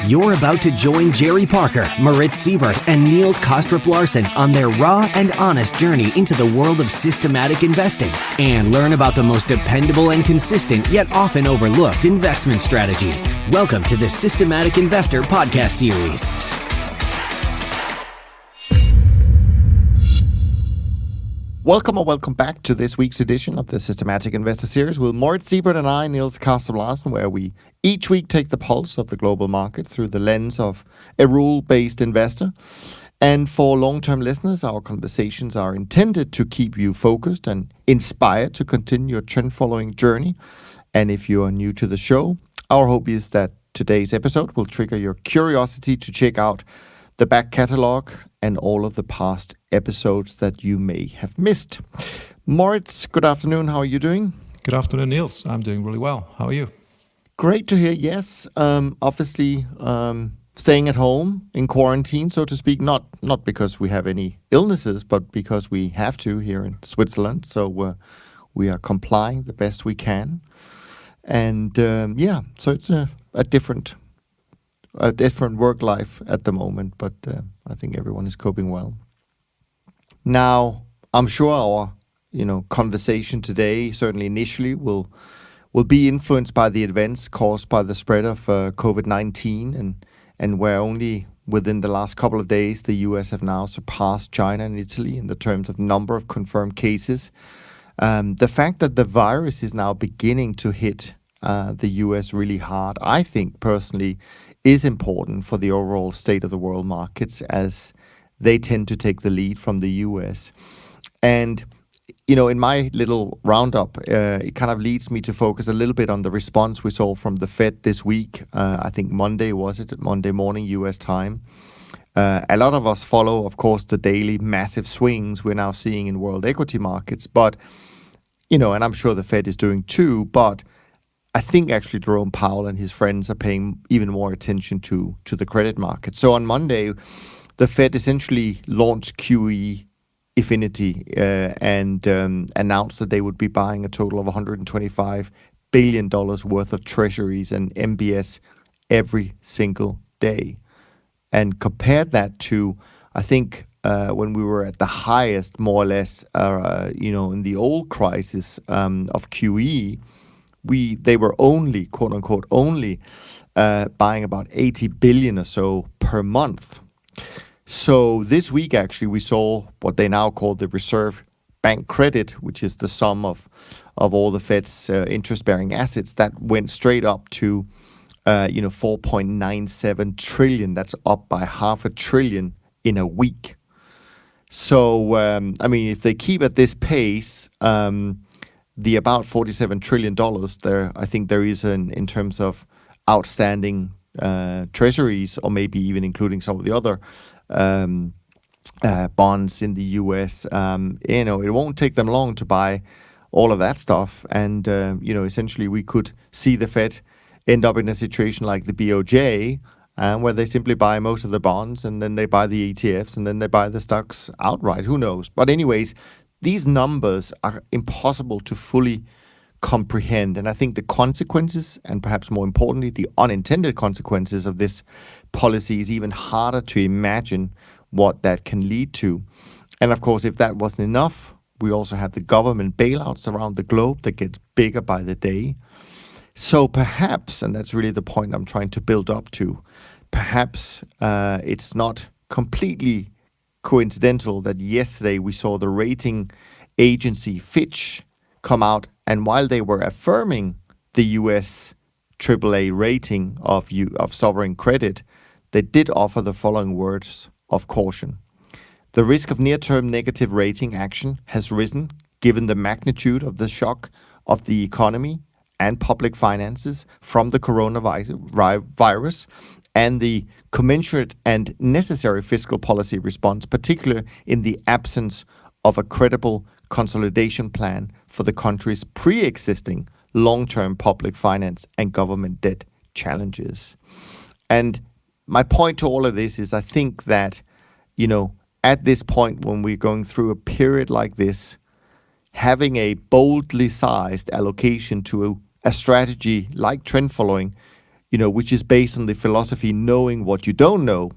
You're about to join Jerry Parker, Moritz Siebert, and Niels Kostrup-Larsen on their raw and honest journey into the world of systematic investing and learn about the most dependable and consistent yet often overlooked investment strategy. Welcome to the Systematic Investor Podcast Series. Welcome back to this week's edition of the Systematic Investor Series with Moritz Siebert and I, Niels Kostrup-Larsen, where we each week take the pulse of the global market through the lens of a rule-based investor. And for long-term listeners, our conversations are intended to keep you focused and inspired to continue your trend-following journey. And if you are new to the show, our hope is that today's episode will trigger your curiosity to check out the back catalog and all of the past episodes that you may have missed. Moritz, good afternoon. How are you doing? Good afternoon, Niels. I'm doing really well. How are you? Great to hear. Yes. Obviously, staying at home in quarantine, so to speak, not because we have any illnesses, but because we have to here in Switzerland. So we are complying the best we can. And so it's a different work life at the moment, but I think everyone is coping well. Now, I'm sure our conversation today, certainly initially, will be influenced by the events caused by the spread of COVID-19, and where only within the last couple of days the US have now surpassed China and Italy in the terms of number of confirmed cases. The fact that the virus is now beginning to hit the US really hard, I think personally, is important for the overall state of the world markets, as they tend to take the lead from the US. And, in my little roundup, it kind of leads me to focus a little bit on the response we saw from the Fed this week. I think Monday morning, US time. A lot of us follow, of course, the daily massive swings we're now seeing in world equity markets. But, and I'm sure the Fed is doing too, but I think actually Jerome Powell and his friends are paying even more attention to the credit market. So on Monday, the Fed essentially launched QE Infinity and announced that they would be buying a total of $125 billion worth of treasuries and MBS every single day. And compared that to, I think, when we were at the highest, more or less, in the old crisis of QE, they were only, quote unquote, buying about 80 billion or so per month. So this week, actually, we saw what they now call the reserve bank credit, which is the sum of all the Fed's interest-bearing assets, that went straight up to 4.97 trillion. That's up by $500 billion in a week. So if they keep at this pace, the about $47 trillion there, I think there is in terms of outstanding treasuries, or maybe even including some of the other bonds in the US. It won't take them long to buy all of that stuff. And, essentially we could see the Fed end up in a situation like the BOJ, where they simply buy most of the bonds, and then they buy the ETFs, and then they buy the stocks outright. Who knows? But anyways, these numbers are impossible to fully comprehend. And I think the consequences, and perhaps more importantly, the unintended consequences of this policy is even harder to imagine what that can lead to. And of course, if that wasn't enough, we also have the government bailouts around the globe that get bigger by the day. So perhaps, and that's really the point I'm trying to build up to, perhaps it's not completely coincidental that yesterday we saw the rating agency Fitch come out, and while they were affirming the US AAA rating of sovereign credit, they did offer the following words of caution. The risk of near-term negative rating action has risen given the magnitude of the shock of the economy and public finances from the coronavirus and the commensurate and necessary fiscal policy response, particularly in the absence of a credible consolidation plan for the country's pre-existing long-term public finance and government debt challenges. And my point to all of this is I think that, at this point when we're going through a period like this, having a boldly sized allocation to a strategy like trend following which is based on the philosophy knowing what you don't know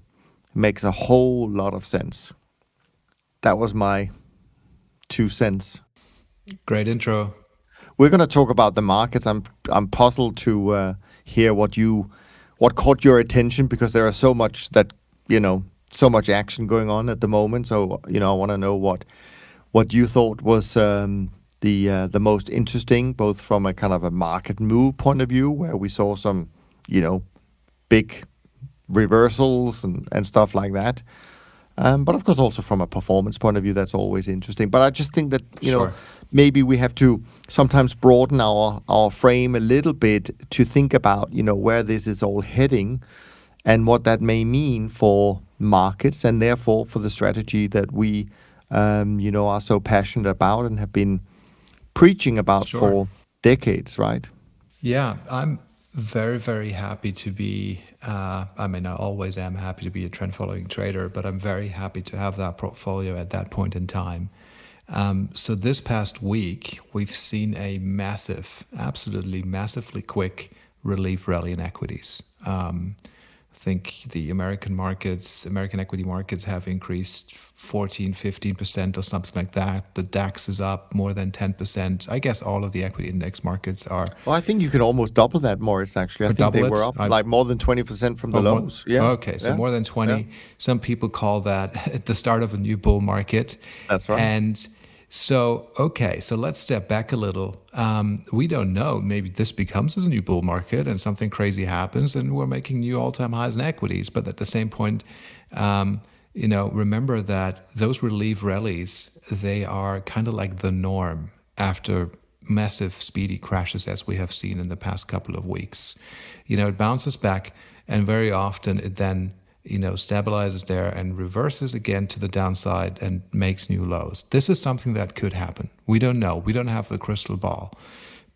makes a whole lot of sense. That was my 2 cents. Great intro. We're going to talk about the markets. I'm puzzled to hear what caught your attention, because there are so much so much action going on at the moment. So I want to know what you thought was the most interesting, both from a kind of a market move point of view, where we saw some big reversals and stuff like that. But of course, also from a performance point of view, that's always interesting. But I just think that Sure. maybe we have to sometimes broaden our frame a little bit to think about where this is all heading, and what that may mean for markets, and therefore for the strategy that we are so passionate about and have been preaching about Sure. for decades, right? Yeah, I'm very, very happy to be. I always am happy to be a trend following trader, but I'm very happy to have that portfolio at that point in time. So this past week, we've seen a absolutely massively quick relief rally in equities. I think the American equity markets have increased 14, 15% or something like that. The DAX is up more than 10%. I guess all of the equity index markets are. Well, I think you can almost double that, Moritz, actually. I Or think they double were it. up like more than 20% from the More, lows. Yeah. okay, so Yeah. more than 20. Yeah. Some people call that at the start of a new bull market. That's right. And so, okay, so let's step back a little. We don't know. Maybe this becomes a new bull market and something crazy happens and we're making new all-time highs in equities. But at the same point, remember that those relief rallies, they are kind of like the norm after massive speedy crashes as we have seen in the past couple of weeks. It bounces back, and very often it then stabilizes there and reverses again to the downside and makes new lows. This is something that could happen. We don't know. We don't have the crystal ball.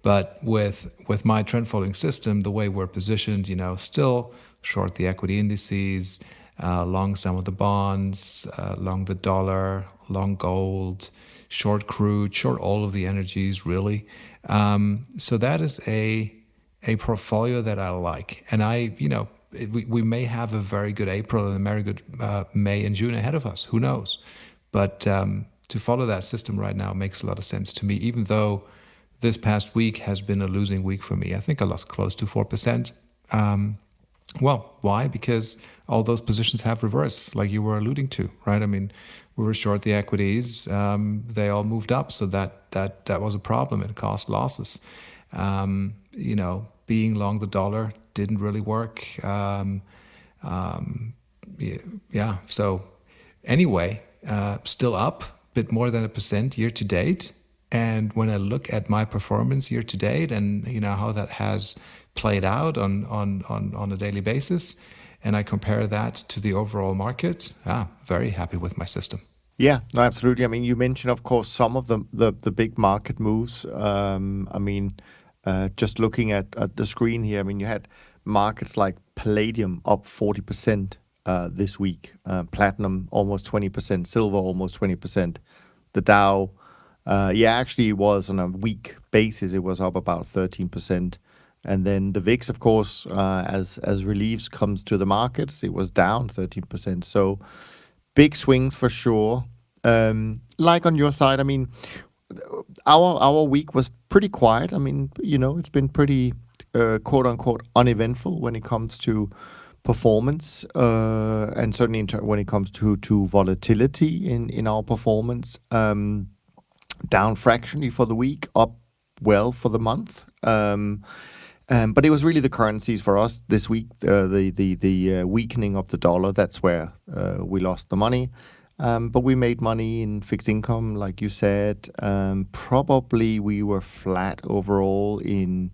But with my trend following system, the way we're positioned, still short the equity indices, long some of the bonds, long the dollar, long gold, short crude, short all of the energies, really. So that is a portfolio that I like. And we may have a very good April and a very good May and June ahead of us. Who knows? But to follow that system right now makes a lot of sense to me, even though this past week has been a losing week for me. I think I lost close to 4%. Well, why? Because all those positions have reversed, like you were alluding to, right? I mean, we were short the equities. They all moved up, so that was a problem. It caused losses. Being long the dollar didn't really work. So anyway, still up a bit more than 1% year to date. And when I look at my performance year to date and how that has played out on a daily basis, and I compare that to the overall market, very happy with my system. Yeah, no, absolutely. I mean, you mentioned, of course, some of the big market moves. Just looking at the screen here, I mean, you had markets like palladium up 40% this week, platinum almost 20%, silver almost 20%. The Dow, actually it was on a week basis, it was up about 13%. And then the VIX, of course, as reliefs comes to the markets, it was down 13%. So big swings for sure. Like on your side, I mean, our week was pretty quiet. I mean, it's been pretty quote unquote uneventful when it comes to performance, and certainly when it comes to volatility in our performance. Down fractionally for the week, up well for the month. But it was really the currencies for us this week, the weakening of the dollar. That's where we lost the money. But we made money in fixed income, like you said. Probably we were flat overall in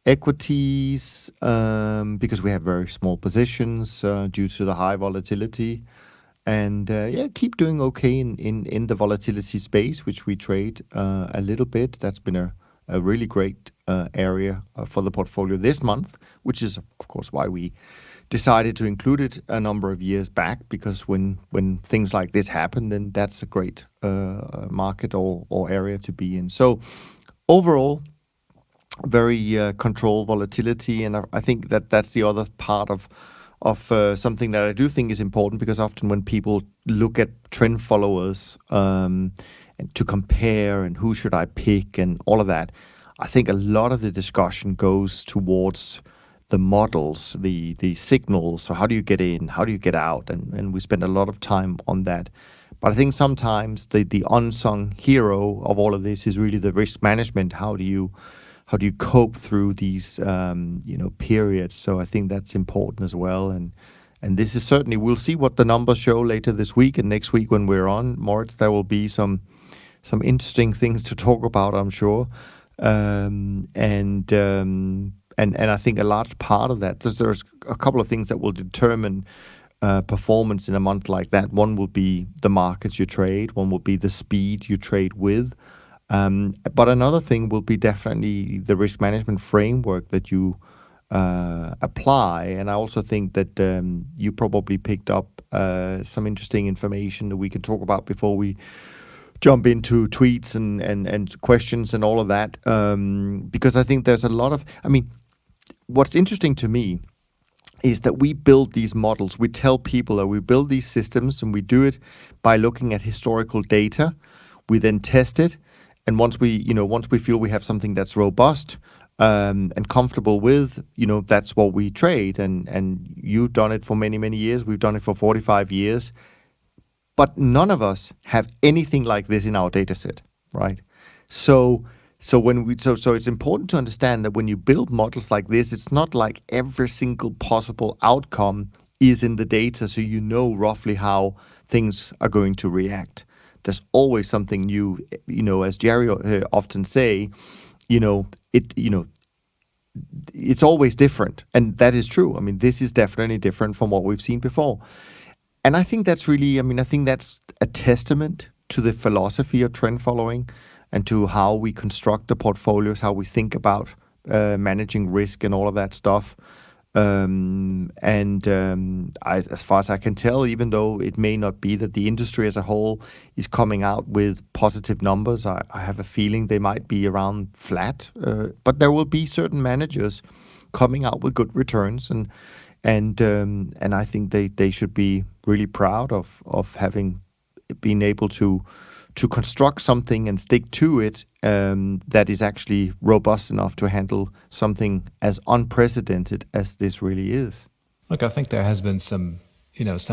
equities because we have very small positions due to the high volatility. And keep doing okay in the volatility space, which we trade a little bit. That's been a really great area for the portfolio this month, which is, of course, why we decided to include it a number of years back, because when things like this happen, then that's a great market or area to be in. So overall, very controlled volatility, and I think that that's the other part of something that I do think is important, because often when people look at trend followers and to compare and who should I pick and all of that, I think a lot of the discussion goes towards the models, the signals. So how do you get in? How do you get out? And we spend a lot of time on that. But I think sometimes the unsung hero of all of this is really the risk management. How do you cope through these periods? So I think that's important as well. And this is certainly, we'll see what the numbers show later this week and next week when we're on, Moritz. There will be some interesting things to talk about, I'm sure. And I think a large part of that, there's a couple of things that will determine performance in a month like that. One will be the markets you trade. One will be the speed you trade with. But another thing will be definitely the risk management framework that you apply. And I also think that you probably picked up some interesting information that we can talk about before we jump into tweets and questions and all of that. Because I think there's a lot of, what's interesting to me is that we build these models. We tell people that we build these systems, and we do it by looking at historical data. We then test it. And once we feel we have something that's robust and comfortable with, that's what we trade. And you've done it for many, many years. We've done it for 45 years. But none of us have anything like this in our data set, right? So it's important to understand that when you build models like this, it's not like every single possible outcome is in the data, so you know roughly how things are going to react. There's always something new, as Jerry often say, it's always different. And that is true. This is definitely different from what we've seen before. And I think that's really, I think that's a testament to the philosophy of trend following and to how we construct the portfolios, how we think about managing risk and all of that stuff. As far as I can tell, even though it may not be that the industry as a whole is coming out with positive numbers, I have a feeling they might be around flat. But there will be certain managers coming out with good returns, and I think they should be really proud of having been able to construct something and stick to it that is actually robust enough to handle something as unprecedented as this really is. Look, I think there has been some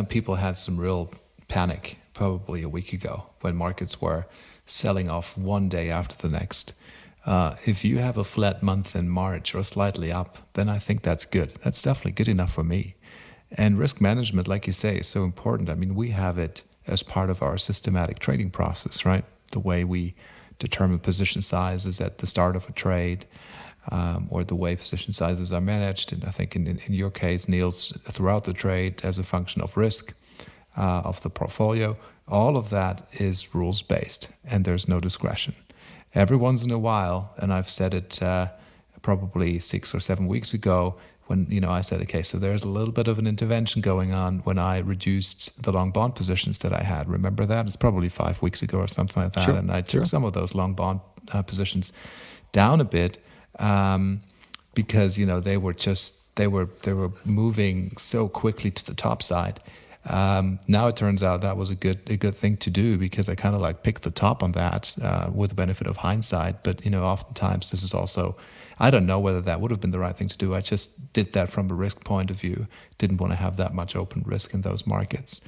people had some real panic probably a week ago when markets were selling off one day after the next. If you have a flat month in March or slightly up, then I think that's good. That's definitely good enough for me. And risk management, like you say, is so important. We have it as part of our systematic trading process, right? The way we determine position sizes at the start of a trade, or the way position sizes are managed. And I think in your case, Niels, throughout the trade as a function of risk of the portfolio, all of that is rules-based and there's no discretion. Every once in a while, and I've said it probably 6 or 7 weeks ago, when I said, okay, so there's a little bit of an intervention going on when I reduced the long bond positions that I had. Remember that? It's probably 5 weeks ago or something like that. Sure, and I took some of those long bond positions down a bit because they were moving so quickly to the top side. Now it turns out that was a good thing to do, because I kind of picked the top on that with the benefit of hindsight. But oftentimes this is also, I don't know whether that would have been the right thing to do. I just did that from a risk point of view. Didn't want to have that much open risk in those markets.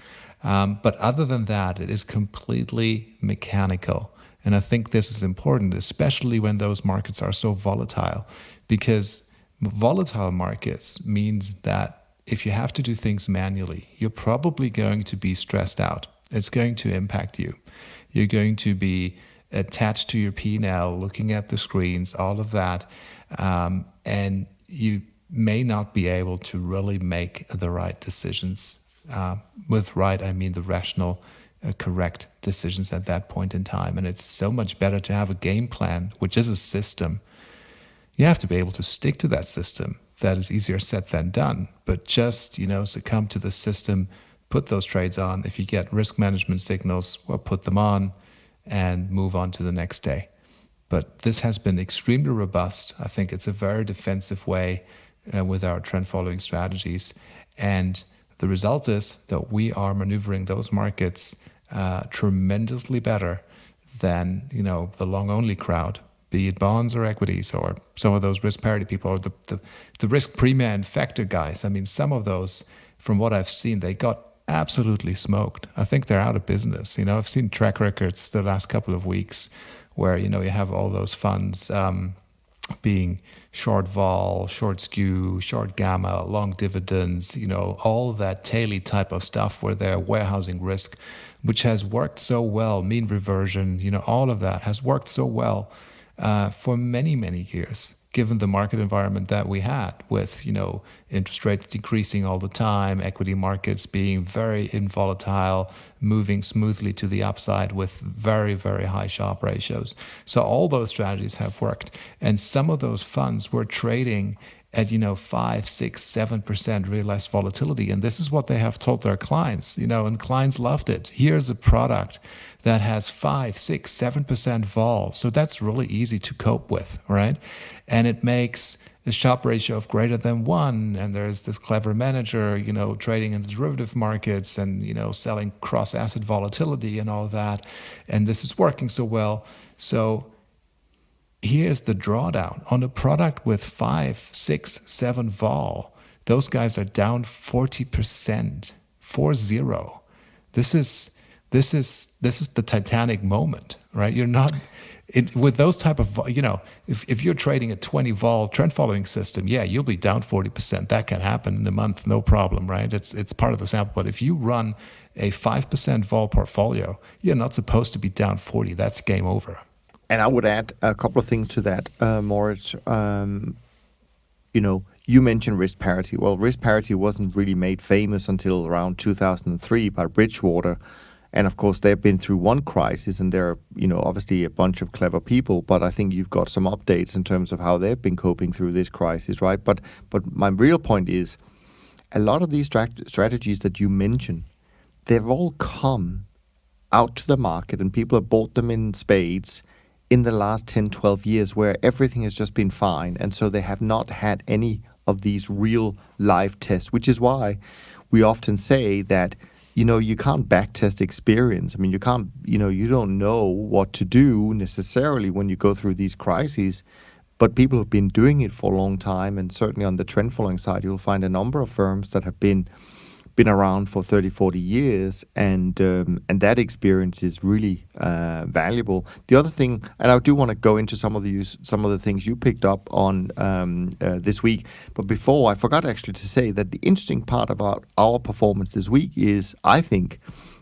But other than that, it is completely mechanical. And I think this is important, especially when those markets are so volatile, because volatile markets means that if you have to do things manually, you're probably going to be stressed out. It's going to impact you. You're going to be attached to your P&L, looking at the screens, all of that. And you may not be able to really make the right decisions. With right, I mean the rational, correct decisions at that point in time. And it's so much better to have a game plan, which is a system. You have to be able to stick to that system. That is easier said than done. But just, succumb to the system, put those trades on. If you get risk management signals, well, put them on and move on to the next day. But this has been extremely robust. I think it's a very defensive way with our trend following strategies. And the result is that we are maneuvering those markets tremendously better than, the long only crowd, be it bonds or equities or some of those risk parity people or the risk premia and factor guys. I mean, some of those, from what I've seen, they got absolutely smoked. I think they're out of business. I've seen track records the last couple of weeks where, you have all those funds being short vol, short skew, short gamma, long dividends, all that taily type of stuff where they're warehousing risk, which has worked so well, mean reversion, all of that has worked so well for many, many years, given the market environment that we had with, interest rates decreasing all the time, equity markets being very volatile, moving smoothly to the upside with very, very high Sharpe ratios. So all those strategies have worked. And some of those funds were trading at 5, 6, 7% realized volatility, and this is what they have told their clients, and clients loved it. Here's a product that has 5, 6, 7% vol, so that's really easy to cope with, right? And it makes a Sharpe ratio of greater than 1, and there's this clever manager, trading in the derivative markets and selling cross asset volatility and all that, and this is working so well. So here's the drawdown on a product with 5, 6, 7 vol. Those guys are down 40%, 40. This is the Titanic moment, right? You're not with those type of, if you're trading a 20 vol trend following system, yeah, you'll be down 40%. That can happen in a month, no problem, right? It's part of the sample. But if you run a 5% vol portfolio, you're not supposed to be down 40. That's game over. And I would add a couple of things to that, Moritz. You mentioned risk parity. Well, risk parity wasn't really made famous until around 2003 by Bridgewater. And of course, they've been through one crisis, and they're, obviously a bunch of clever people. But I think you've got some updates in terms of how they've been coping through this crisis, right? But my real point is, a lot of these strategies that you mentioned, they've all come out to the market, and people have bought them in spades in the last 10, 12 years, where everything has just been fine. And so they have not had any of these real live tests, which is why we often say that, you can't backtest experience. I mean, you can't, you don't know what to do necessarily when you go through these crises, but people have been doing it for a long time. And certainly on the trend following side, you'll find a number of firms that have been around for 30, 40 years, and that experience is really valuable. The other thing, and I do want to go into some of the things you picked up on this week, but before, I forgot actually to say that the interesting part about our performance this week is, I think,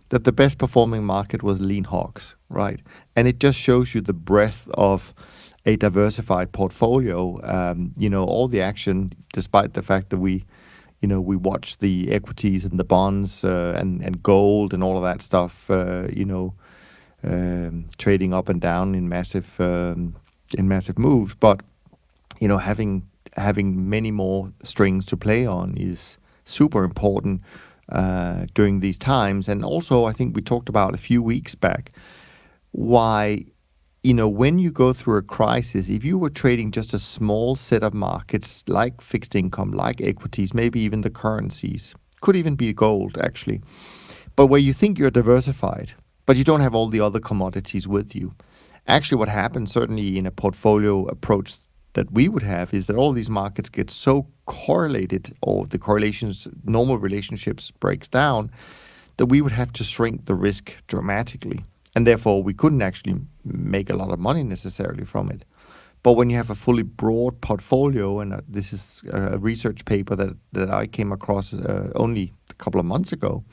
that the best performing market was lean hogs, right? And it just shows you the breadth of a diversified portfolio. All the action, despite the fact that we watch the equities and the bonds and gold and all of that stuff, trading up and down in massive moves. But having many more strings to play on is super important during these times. And also, I think we talked about a few weeks back why, when you go through a crisis, if you were trading just a small set of markets like fixed income, like equities, maybe even the currencies, could even be gold actually, but where you think you're diversified, but you don't have all the other commodities with you. Actually, what happens, certainly in a portfolio approach that we would have, is that all these markets get so correlated, or the correlations, normal relationships breaks down, that we would have to shrink the risk dramatically. And therefore, we couldn't actually make a lot of money necessarily from it. But when you have a fully broad portfolio, and this is a research paper that I came across only a couple of months ago,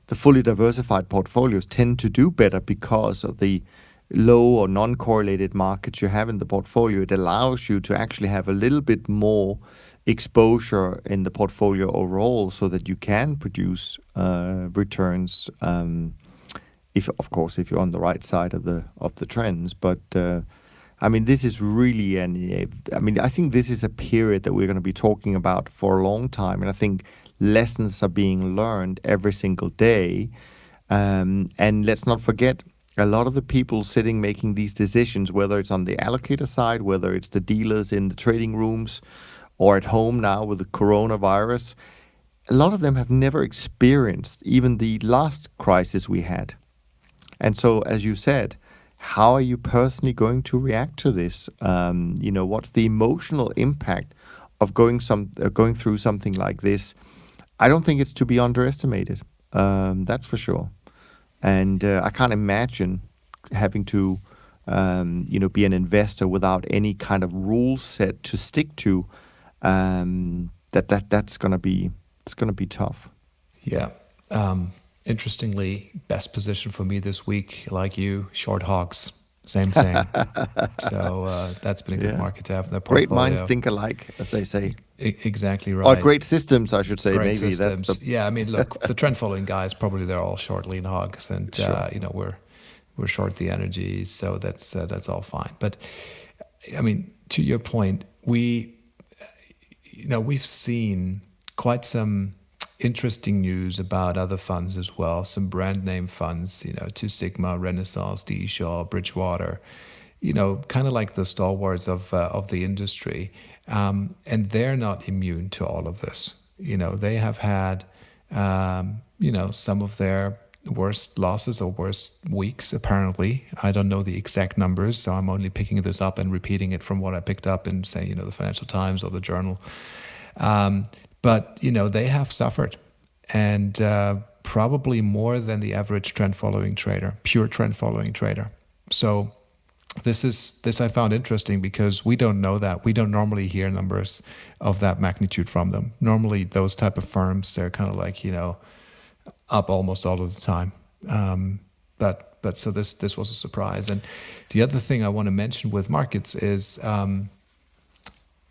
the fully diversified portfolios tend to do better because of the low or non-correlated markets you have in the portfolio. It allows you to actually have a little bit more exposure in the portfolio overall, so that you can produce returns. If you're on the right side of the trends. But this is really I think this is a period that we're going to be talking about for a long time, and I think lessons are being learned every single day. And let's not forget, A lot of the people sitting making these decisions, whether it's on the allocator side, whether it's the dealers in the trading rooms, or at home now with the coronavirus, a lot of them have never experienced even the last crisis we had. And so, as you said, how are you personally going to react to this? What's the emotional impact of going through something like this? I don't think it's to be underestimated. That's for sure. And I can't imagine having to, be an investor without any kind of rule set to stick to. That's gonna be tough. Yeah. Interestingly, best position for me this week, like you, short hogs. Same thing. So that's been a good Yeah. market to have in the Great minds portfolio. think alike, as they say. Exactly Or right. great systems, I should say. Great Maybe that's the systems. Yeah, I mean, look, the trend following guys probably they're all short lean hogs, and sure. we're short the energies, so that's all fine. But I mean, to your point, we've seen quite some interesting news about other funds as well. Some brand name funds, Two Sigma, Renaissance, D. Shaw, Bridgewater, kind of like the stalwarts of the industry, and they're not immune to all of this. They have had, some of their worst losses or worst weeks. Apparently, I don't know the exact numbers, so I'm only picking this up and repeating it from what I picked up in, say, the Financial Times or the Journal. But they have suffered, and probably more than the average trend following trader, pure trend following trader. So this I found interesting because we don't know that. We don't normally hear numbers of that magnitude from them. Normally, those type of firms, they're kind of like up almost all of the time. But so this was a surprise. And the other thing I want to mention with markets is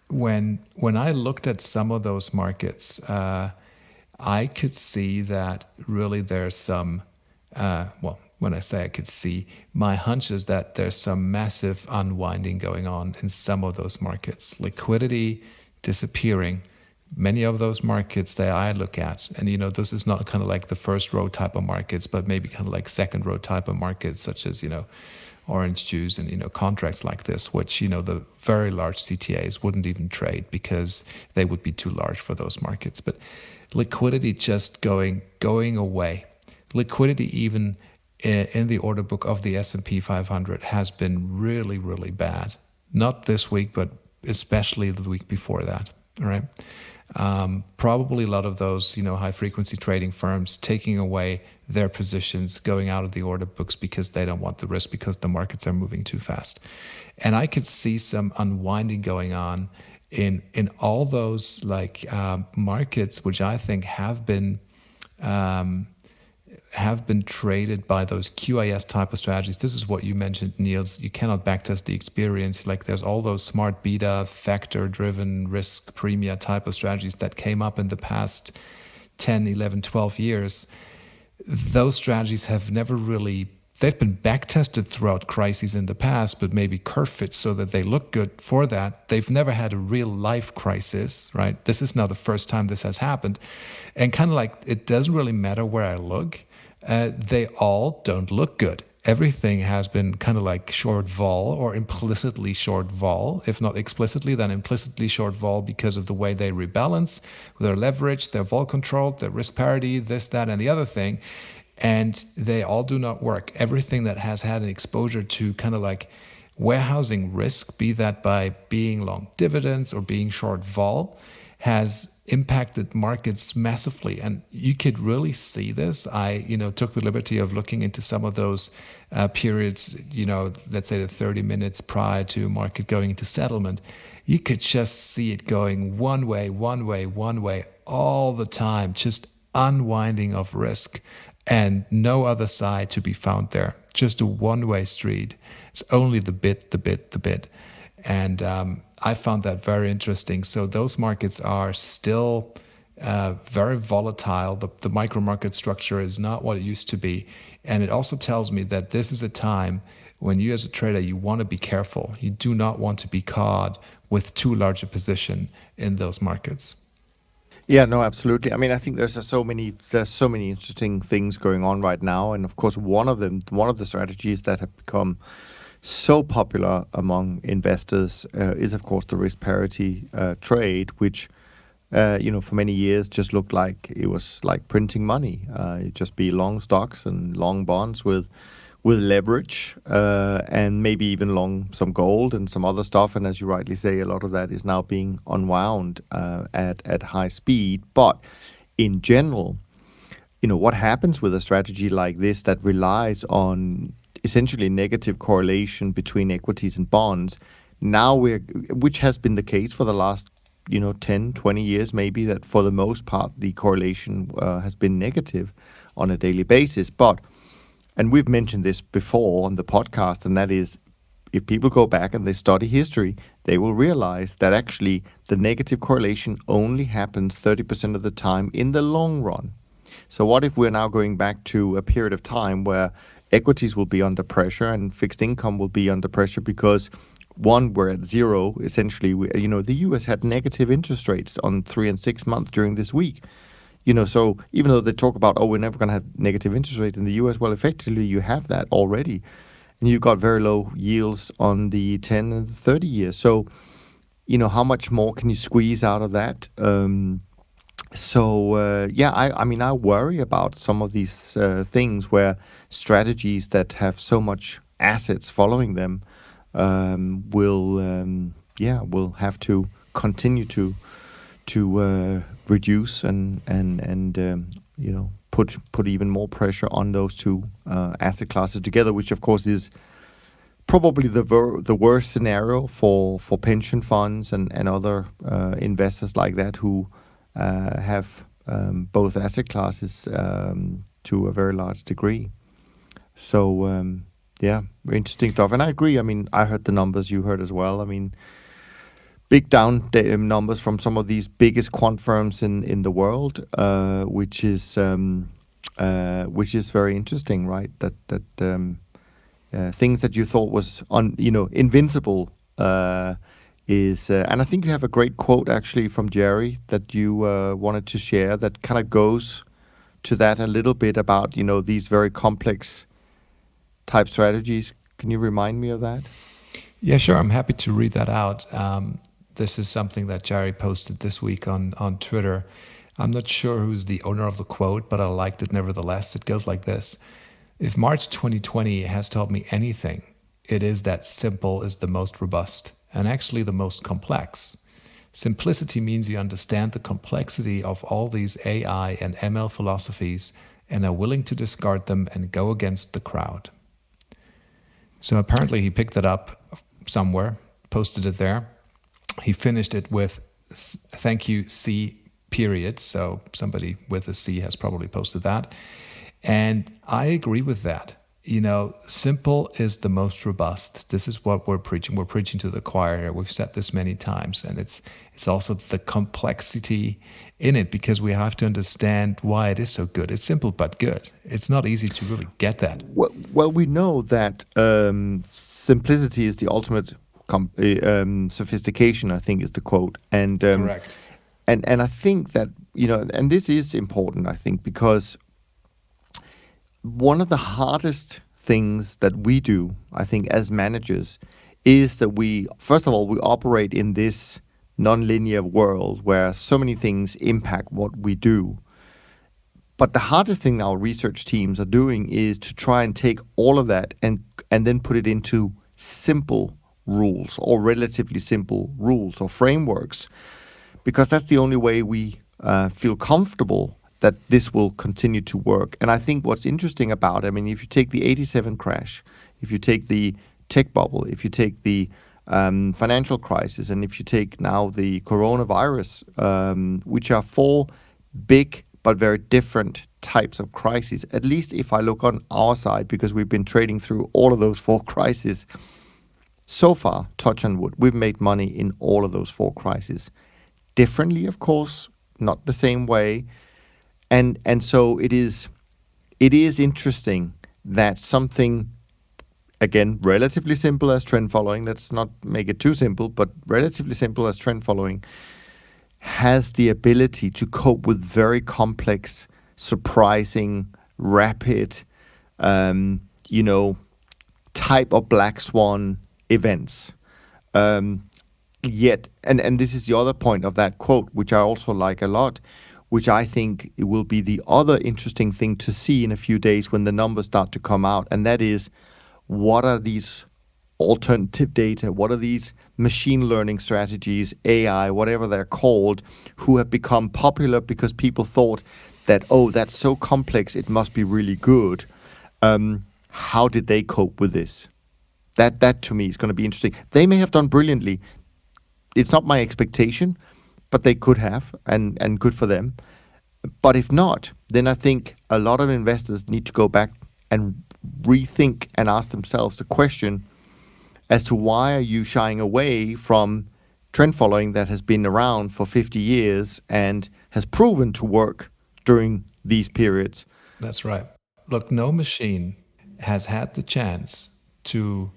when I looked at some of those markets, I could see that really there's some, when I say I could see, my hunch is that there's some massive unwinding going on in some of those markets. Liquidity disappearing. Many of those markets that I look at, and this is not kind of like the first row type of markets, but maybe kind of like second row type of markets, such as, orange juice and contracts like this, which the very large CTAs wouldn't even trade because they would be too large for those markets. But liquidity just going away. Liquidity even in the order book of the S&P 500 has been really, really bad. Not this week, but especially the week before that. All right. Probably a lot of those, high frequency trading firms taking away their positions, going out of the order books because they don't want the risk because the markets are moving too fast. And I could see some unwinding going on in all those markets, which I think have been traded by those QIS type of strategies. This is what you mentioned, Niels. You cannot backtest the experience. Like there's all those smart beta, factor-driven risk premia type of strategies that came up in the past 10, 11, 12 years. Those strategies have never really, they've been backtested throughout crises in the past, but maybe curve fits so that they look good for that. They've never had a real life crisis, right? This is now the first time this has happened. And kind of like, it doesn't really matter where I look. They all don't look good. Everything has been kind of like short vol or implicitly short vol. If not explicitly, then implicitly short vol because of the way they rebalance, their leverage, their vol control, their risk parity, this, that, and the other thing. And they all do not work. Everything that has had an exposure to kind of like warehousing risk, be that by being long dividends or being short vol, has impacted markets massively. And you could really see this. I, took the liberty of looking into some of those periods, let's say the 30 minutes prior to market going into settlement. You could just see it going one way all the time, just unwinding of risk and no other side to be found there. Just a one-way street. It's only the bid. And I found that very interesting. So those markets are still very volatile. The micro market structure is not what it used to be. And it also tells me that this is a time when you as a trader, you want to be careful. You do not want to be caught with too large a position in those markets. Yeah, no, absolutely. I mean, I think there's so many interesting things going on right now, and of course, one of the strategies that have become so popular among investors is, of course, the risk parity trade, which for many years just looked like it was like printing money. It'd just be long stocks and long bonds with leverage, and maybe even long some gold and some other stuff. And as you rightly say, a lot of that is now being unwound at high speed. But in general, what happens with a strategy like this that relies on essentially negative correlation between equities and bonds? Now which has been the case for the last 10, 20 years, maybe, that for the most part the correlation has been negative on a daily basis. And we've mentioned this before on the podcast, and that is, if people go back and they study history, they will realize that actually the negative correlation only happens 30% of the time in the long run. So what if we're now going back to a period of time where equities will be under pressure and fixed income will be under pressure because, one, we're at zero. Essentially, the US had negative interest rates on 3 and 6 months during this week. So even though they talk about, we're never going to have negative interest rates in the US, well, effectively you have that already. And you've got very low yields on the 10 and the 30 years. So, how much more can you squeeze out of that? I mean, I worry about some of these things where strategies that have so much assets following them will have to continue to reduce and put even more pressure on those two asset classes together, which of course is probably the worst scenario for pension funds and other investors like that who have both asset classes to a very large degree. So interesting stuff. And I agree. I mean, I heard the numbers you heard as well. I mean, big down numbers from some of these biggest quant firms in the world, which is very interesting, right? That things that you thought was invincible is, and I think you have a great quote actually from Jerry that you wanted to share that kind of goes to that a little bit about these very complex type strategies. Can you remind me of that? Yeah, sure. I'm happy to read that out. This is something that Jerry posted this week on Twitter. I'm not sure who's the owner of the quote, but I liked it nevertheless. It goes like this. If March 2020 has taught me anything, it is that simple is the most robust and actually the most complex. Simplicity means you understand the complexity of all these AI and ML philosophies and are willing to discard them and go against the crowd. So apparently he picked it up somewhere, posted it there. He finished it with thank you, C, period. So somebody with a C has probably posted that. And I agree with that. Simple is the most robust. This is what we're preaching. We're preaching to the choir. We've said this many times. And it's also the complexity in it, because we have to understand why it is so good. It's simple but good. It's not easy to really get that. Well, we know that simplicity is the ultimate sophistication, I think is the quote. And correct. And I think that, and this is important, I think, because one of the hardest things that we do, I think, as managers, is that first of all, we operate in this non-linear world where so many things impact what we do. But the hardest thing our research teams are doing is to try and take all of that and then put it into simple rules, or relatively simple rules or frameworks, because that's the only way we feel comfortable that this will continue to work. And I think what's interesting about it, I mean, if you take the 87 crash, if you take the tech bubble, if you take the financial crisis, and if you take now the coronavirus, which are four big but very different types of crises, at least if I look on our side, because we've been trading through all of those four crises. So far, touch on wood, we've made money in all of those four crises. Differently, of course, not the same way. And so it is interesting that something, again, relatively simple as trend following, let's not make it too simple, but relatively simple as trend following, has the ability to cope with very complex, surprising, rapid, um, you know, type of black swan events. Um, Yet, and this is the other point of that quote, which I also like a lot, which I think it will be the other interesting thing to see in a few days when the numbers start to come out, and that is, what are these alternative data? What are these machine learning strategies, AI, whatever they're called, who have become popular because people thought that, oh, that's so complex, it must be really good. How did they cope with this? That to me is going to be interesting. They may have done brilliantly. It's not my expectation, but they could have, and good for them. But if not, then I think a lot of investors need to go back and rethink and ask themselves the question as to why are you shying away from trend following that has been around for 50 years and has proven to work during these periods. That's right. Look, no machine has had the chance to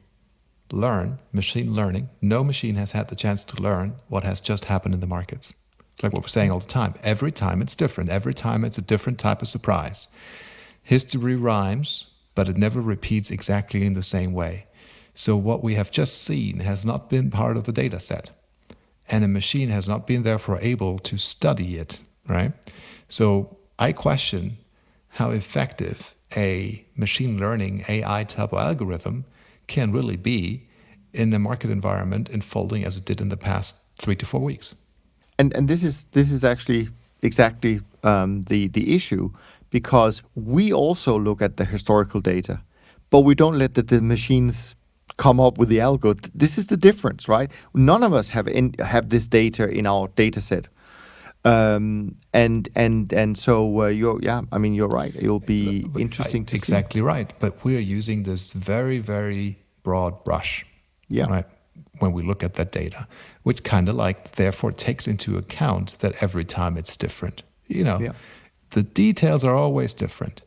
learn machine learning. No machine has had the chance to learn what has just happened in the markets. It's like what we're saying all the time. Every time it's different. Every time it's a different type of surprise. History rhymes, but it never repeats exactly in the same way. So what we have just seen has not been part of the data set. And a machine has not been therefore able to study it, right? So I question how effective a machine learning AI type of algorithm can really be in a market environment unfolding as it did in the past 3 to 4 weeks. And this is actually exactly the issue, because we also look at the historical data, but we don't let the machines come up with the algo. This is the difference, right? None of us have this data in our data set. So you're right. It'll be interesting to see. Exactly right. But we're using this very, very broad brush, right? When we look at that data, which kind of like therefore takes into account that every time it's different. The details are always different.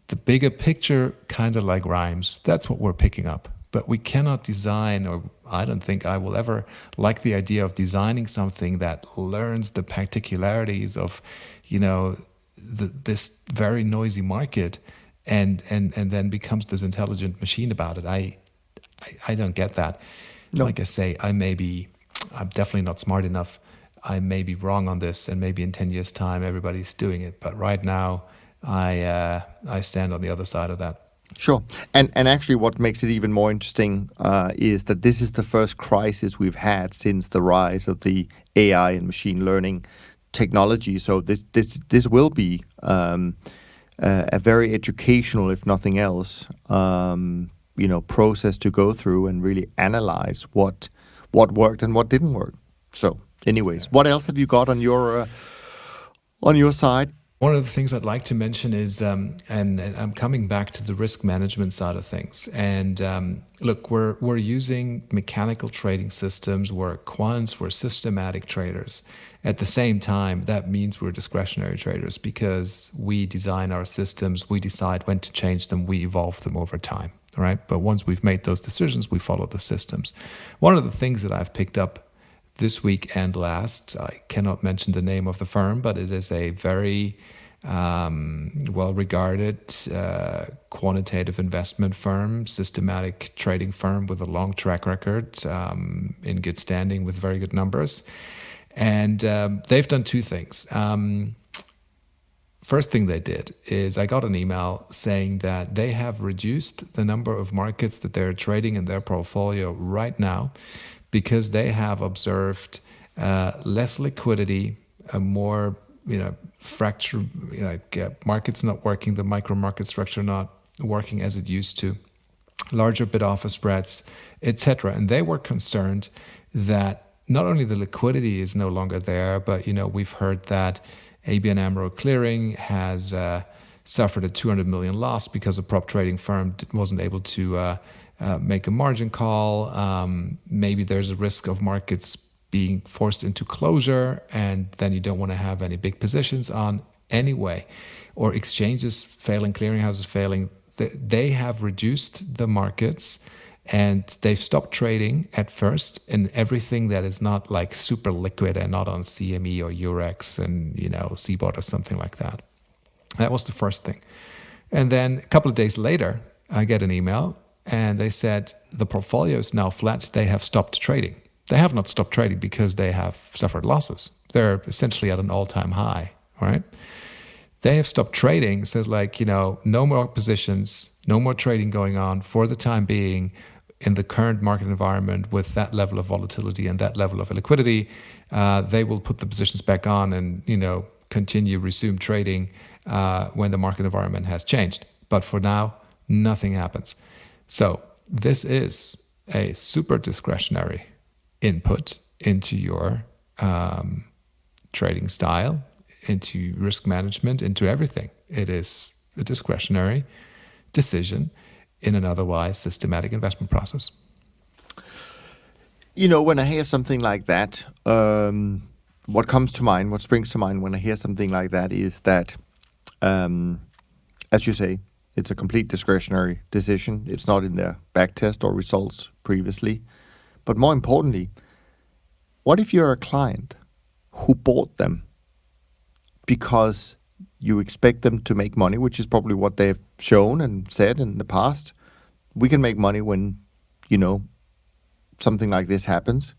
The bigger picture kind of like rhymes. That's what we're picking up. But we cannot design, or I don't think I will ever like the idea of designing something that learns the particularities of, this very noisy market and then becomes this intelligent machine about it. I don't get that. No. Like I say, I'm definitely not smart enough. I may be wrong on this, and maybe in 10 years' time, everybody's doing it. But right now, I stand on the other side of that. Sure. And actually what makes it even more interesting is that this is the first crisis we've had since the rise of the AI and machine learning technology. So this will be a very educational, if nothing else, process to go through and really analyze what worked and what didn't work. So anyways, what else have you got on your side? One of the things I'd like to mention is, and I'm coming back to the risk management side of things. And look, we're using mechanical trading systems. We're quants. We're systematic traders. At the same time, that means we're discretionary traders because we design our systems. We decide when to change them. We evolve them over time, right? But once we've made those decisions, we follow the systems. One of the things that I've picked up this week and last, I cannot mention the name of the firm, but it is a very well-regarded quantitative investment firm, systematic trading firm with a long track record, in good standing with very good numbers. And they've done two things. First thing they did is I got an email saying that they have reduced the number of markets that they're trading in their portfolio right now because they have observed less liquidity, a more fracture, markets not working, the micro market structure not working as it used to, larger bid-offer spreads, etc. And they were concerned that not only the liquidity is no longer there, but we've heard that ABN AMRO Clearing has suffered a 200 million loss because a prop trading firm wasn't able to make a margin call. Maybe there's a risk of markets being forced into closure, and then you don't want to have any big positions on anyway, or exchanges failing, clearinghouses failing. They have reduced the markets And they've stopped trading at first in everything that is not like super liquid and not on CME or Eurex and, CBOT or something like that. That was the first thing. And then a couple of days later, I get an email and they said the portfolio is now flat. They have stopped trading. They have not stopped trading because they have suffered losses. They're essentially at an all-time high, right? They have stopped trading. Says no more positions, no more trading going on for the time being in the current market environment with that level of volatility and that level of liquidity. They will put the positions back on and, resume trading when the market environment has changed. But for now, nothing happens. So this is a super discretionary input into your trading style, into risk management, into everything. It is a discretionary decision in an otherwise systematic investment process. When I hear something like that, what comes to mind, what springs to mind when I hear something like that is that, as you say, it's a complete discretionary decision. It's not in their back test or results previously. But more importantly, what if you're a client who bought them because you expect them to make money, which is probably what they've shown and said in the past? We can make money when, something like this happens.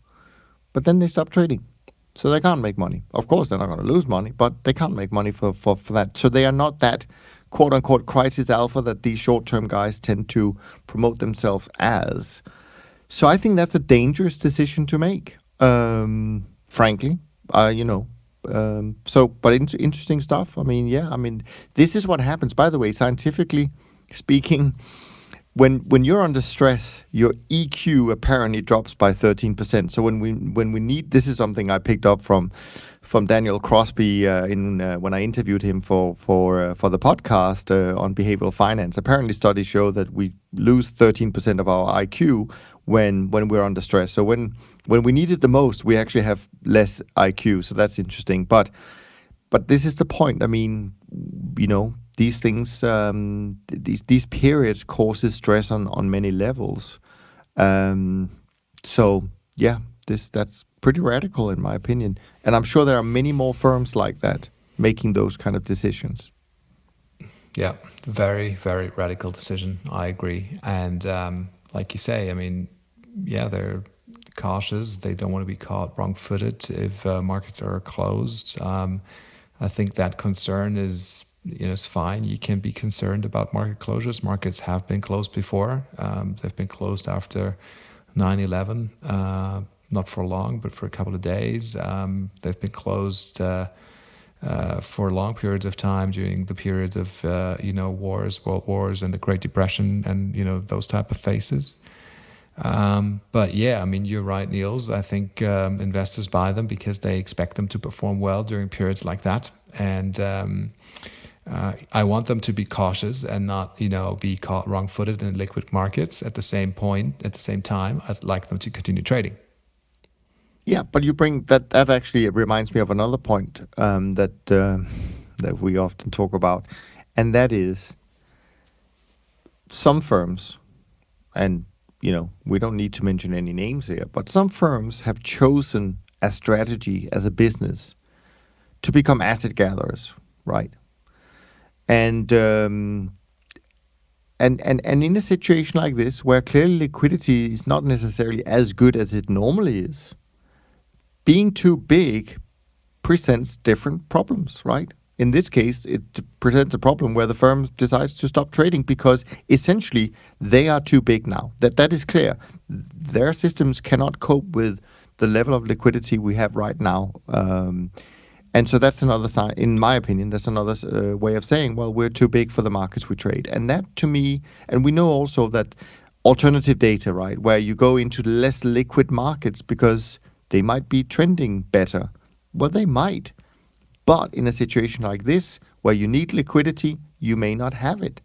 But then they stop trading. So they can't make money. Of course, they're not going to lose money, but they can't make money for that. So they are not that quote-unquote crisis alpha that these short-term guys tend to promote themselves as. So I think that's a dangerous decision to make, frankly. But interesting stuff. This is what happens. By the way, scientifically speaking, when you're under stress, your EQ apparently drops by 13%. So when we need, this is something I picked up from Daniel Crosby when I interviewed him for the podcast on behavioral finance. Apparently, studies show that we lose 13% of our IQ when we're under stress. So when we need it the most, we actually have less IQ. So that's interesting. But this is the point. These things, these periods causes stress on many levels. That's pretty radical in my opinion. And I'm sure there are many more firms like that making those kind of decisions. Yeah, very, very radical decision. I agree. And like you say, they're cautious. They don't want to be caught wrong-footed if markets are closed. I think that concern is fine. You can be concerned about market closures. Markets have been closed before. They've been closed after 9/11, not for long, but for a couple of days. They've been closed for long periods of time during the periods of wars, world wars, and the Great Depression, and those type of phases. But yeah, you're right, Niels. I think investors buy them because they expect them to perform well during periods like that, and I want them to be cautious and not, be caught wrong-footed in liquid markets. At the same time, I'd like them to continue trading. Yeah, but you bring that actually reminds me of another point that we often talk about, and that is some firms, and we don't need to mention any names here, but some firms have chosen a strategy as a business to become asset gatherers, right? And in a situation like this, where clearly liquidity is not necessarily as good as it normally is, being too big presents different problems, right? In this case, it presents a problem where the firm decides to stop trading because essentially they are too big now. That is clear. Their systems cannot cope with the level of liquidity we have right now. And so that's another thing, in my opinion, that's another way of saying, well, we're too big for the markets we trade. And that to me, and we know also that alternative data, right, where you go into less liquid markets because they might be trending better. Well, they might. But in a situation like this, where you need liquidity, you may not have it.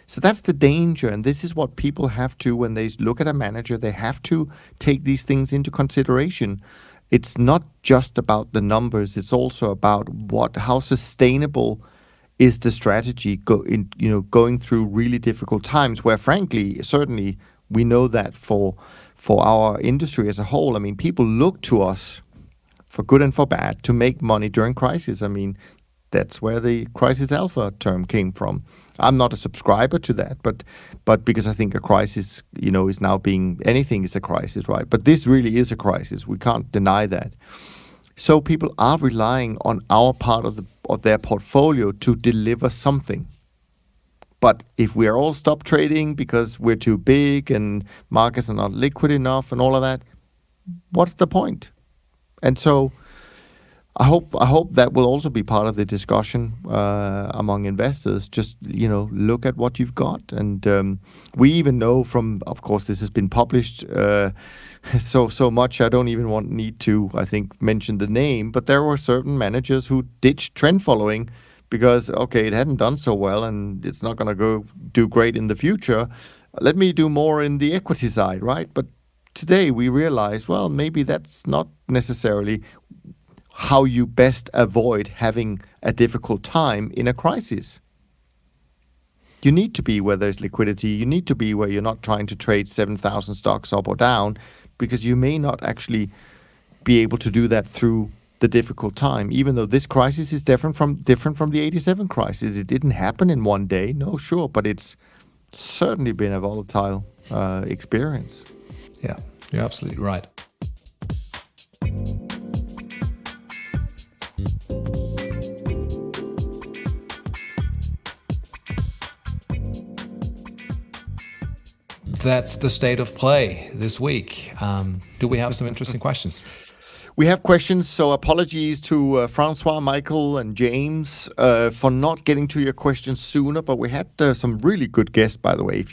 So that's the danger. And this is what people have to, when they look at a manager, they have to take these things into consideration. It's not just about the numbers. It's also about how sustainable is the strategy going through really difficult times where, frankly, certainly we know that for our industry as a whole, I mean, people look to us for good and for bad to make money during crisis. I mean, that's where the crisis alpha term came from. I'm not a subscriber to that, but because I think a crisis, is now being, anything is a crisis, right? But this really is a crisis. We can't deny that. So people are relying on our part of their portfolio to deliver something. But if we are all stop trading because we're too big and markets are not liquid enough and all of that, what's the point? And so I hope that will also be part of the discussion among investors. Just look at what you've got, and we even know from, of course, this has been published so much. I don't even need to, I think, mention the name, but there were certain managers who ditched trend following because it hadn't done so well, and it's not going to do great in the future. Let me do more in the equity side, right? But today we realize, well, maybe that's not necessarily how you best avoid having a difficult time in a crisis. You need to be where there's liquidity. You need to be where you're not trying to trade 7,000 stocks up or down, because you may not actually be able to do that through the difficult time. Even though this crisis is different from the 87 crisis. It didn't happen in one day, no, sure, but it's certainly been a volatile experience. Yeah, you're absolutely right. That's the state of play this week. Do we have some interesting questions? We have questions, so apologies to Francois, Michael, and James for not getting to your questions sooner, but we had some really good guests, by the way.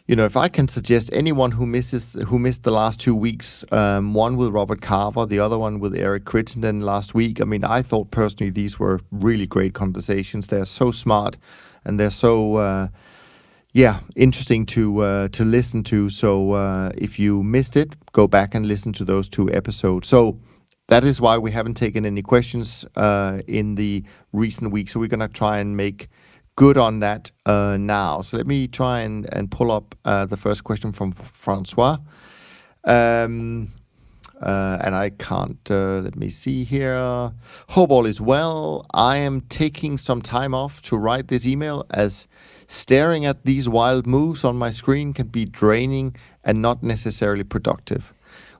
If I can suggest anyone who missed the last 2 weeks, one with Robert Carver, the other one with Eric Crittenden last week. I mean, I thought personally these were really great conversations. They're so smart and they're so interesting to listen to. So if you missed it, go back and listen to those 2 episodes. So that is why we haven't taken any questions in the recent weeks. So we're going to try and make good on that now. So let me try and pull up the first question from Francois. And I can't, let me see here. Hope all is well. I am taking some time off to write this email, as staring at these wild moves on my screen can be draining and not necessarily productive.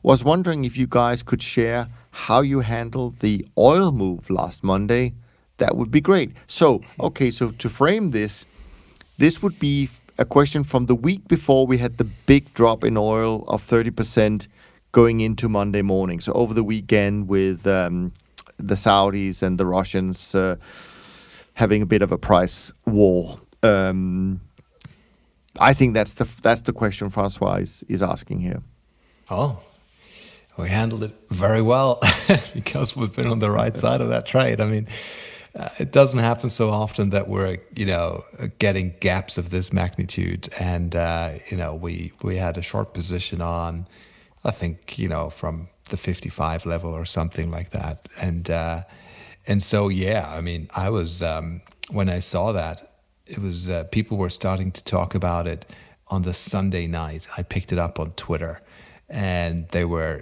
Was wondering if you guys could share how you handled the oil move last Monday. That would be great. So to frame this would be a question from the week before we had the big drop in oil of 30% going into Monday morning. So over the weekend with the Saudis and the Russians having a bit of a price war. I think that's the question Francois is asking here. Oh, we handled it very well because we've been on the right side of that trade. I mean, it doesn't happen so often that we're, getting gaps of this magnitude. And, we had a short position on, I think, from the 55 level or something like that. And so, yeah, I mean, I was, when I saw that, it was, people were starting to talk about it on the Sunday night. I picked it up on Twitter, and they were,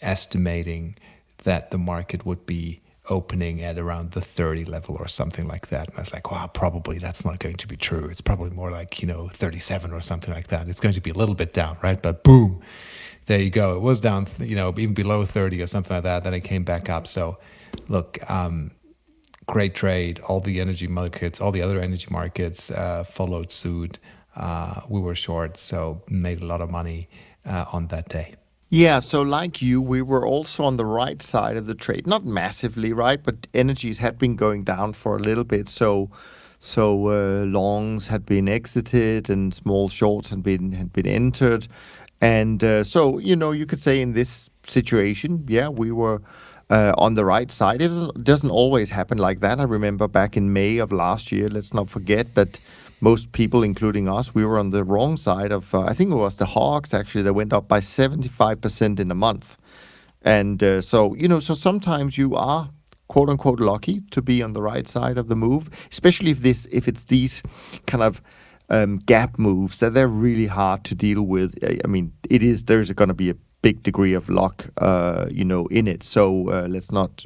estimating that the market would be opening at around the 30 level or something like that. And I was like, wow, probably that's not going to be true. It's probably more like, 37 or something like that. It's going to be a little bit down, right? But boom, there you go. It was down, even below 30 or something like that. Then it came back up. So look, great trade. All the energy markets, all the other energy markets followed suit. We were short, so made a lot of money on that day. Yeah, so like you, we were also on the right side of the trade. Not massively, right? But energies had been going down for a little bit. So longs had been exited and small shorts had been entered. And so, you could say in this situation, yeah, we were on the right side. It doesn't always happen like that. I remember back in May of last year, let's not forget that most people, including us, we were on the wrong side of, I think it was the Hawks, actually, that went up by 75% in a month. And so sometimes you are, quote unquote, lucky to be on the right side of the move, especially if it's these kind of gap moves that they're really hard to deal with. I mean, there's going to be a big degree of luck, in it. So let's not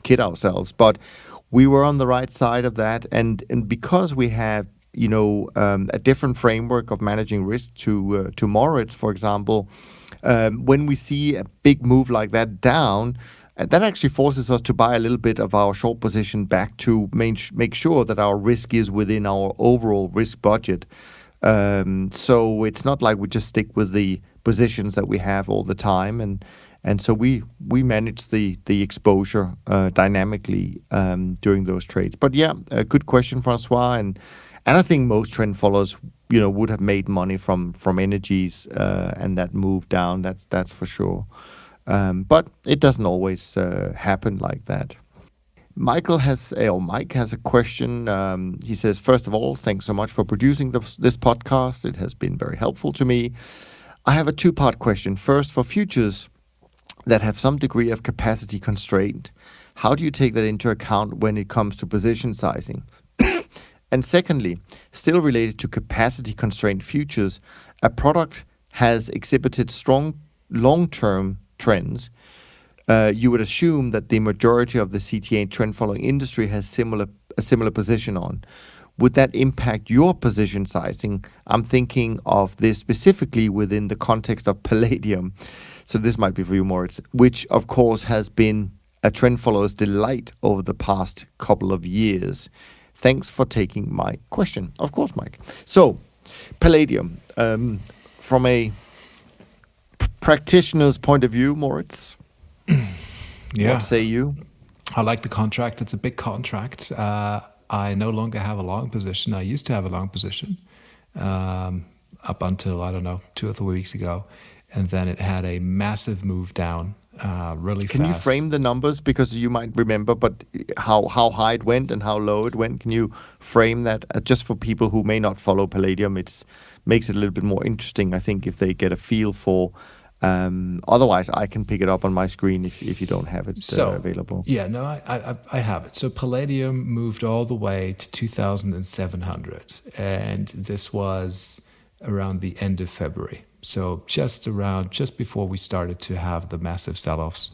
kid ourselves. But we were on the right side of that, and because we have a different framework of managing risk to Moritz, for example, when we see a big move like that down, that actually forces us to buy a little bit of our short position back to make sure that our risk is within our overall risk budget. So it's not like we just stick with the positions that we have all the time, and so we manage the exposure dynamically during those trades. But yeah, a good question, Francois, and I think most trend followers, would have made money from energies and that move down. That's for sure. But it doesn't always happen like that. Mike has a question. He says, first of all, thanks so much for producing this podcast. It has been very helpful to me. I have a two-part question. First, for futures that have some degree of capacity constraint, how do you take that into account when it comes to position sizing? And secondly, still related to capacity constrained futures, a product has exhibited strong long-term trends. You would assume that the majority of the CTA trend following industry has a similar position on. Would that impact your position sizing? I'm thinking of this specifically within the context of palladium. So this might be for you, Moritz, which of course has been a trend follower's delight over the past couple of years. Thanks for taking my question. Of course, Mike. So, palladium, from a practitioner's point of view, Moritz, what say you? I like the contract. It's a big contract. I no longer have a long position. I used to have a long position up until, 2 or 3 weeks ago. And then it had a massive move down really fast. Can you frame the numbers? Because you might remember, but how high it went and how low it went. Can you frame that just for people who may not follow palladium? It makes it a little bit more interesting, I think, if they get a feel for. Otherwise, I can pick it up on my screen if you don't have it available. Yeah, no, I have it. So palladium moved all the way to 2,700, and this was around the end of February. So just before we started to have the massive sell-offs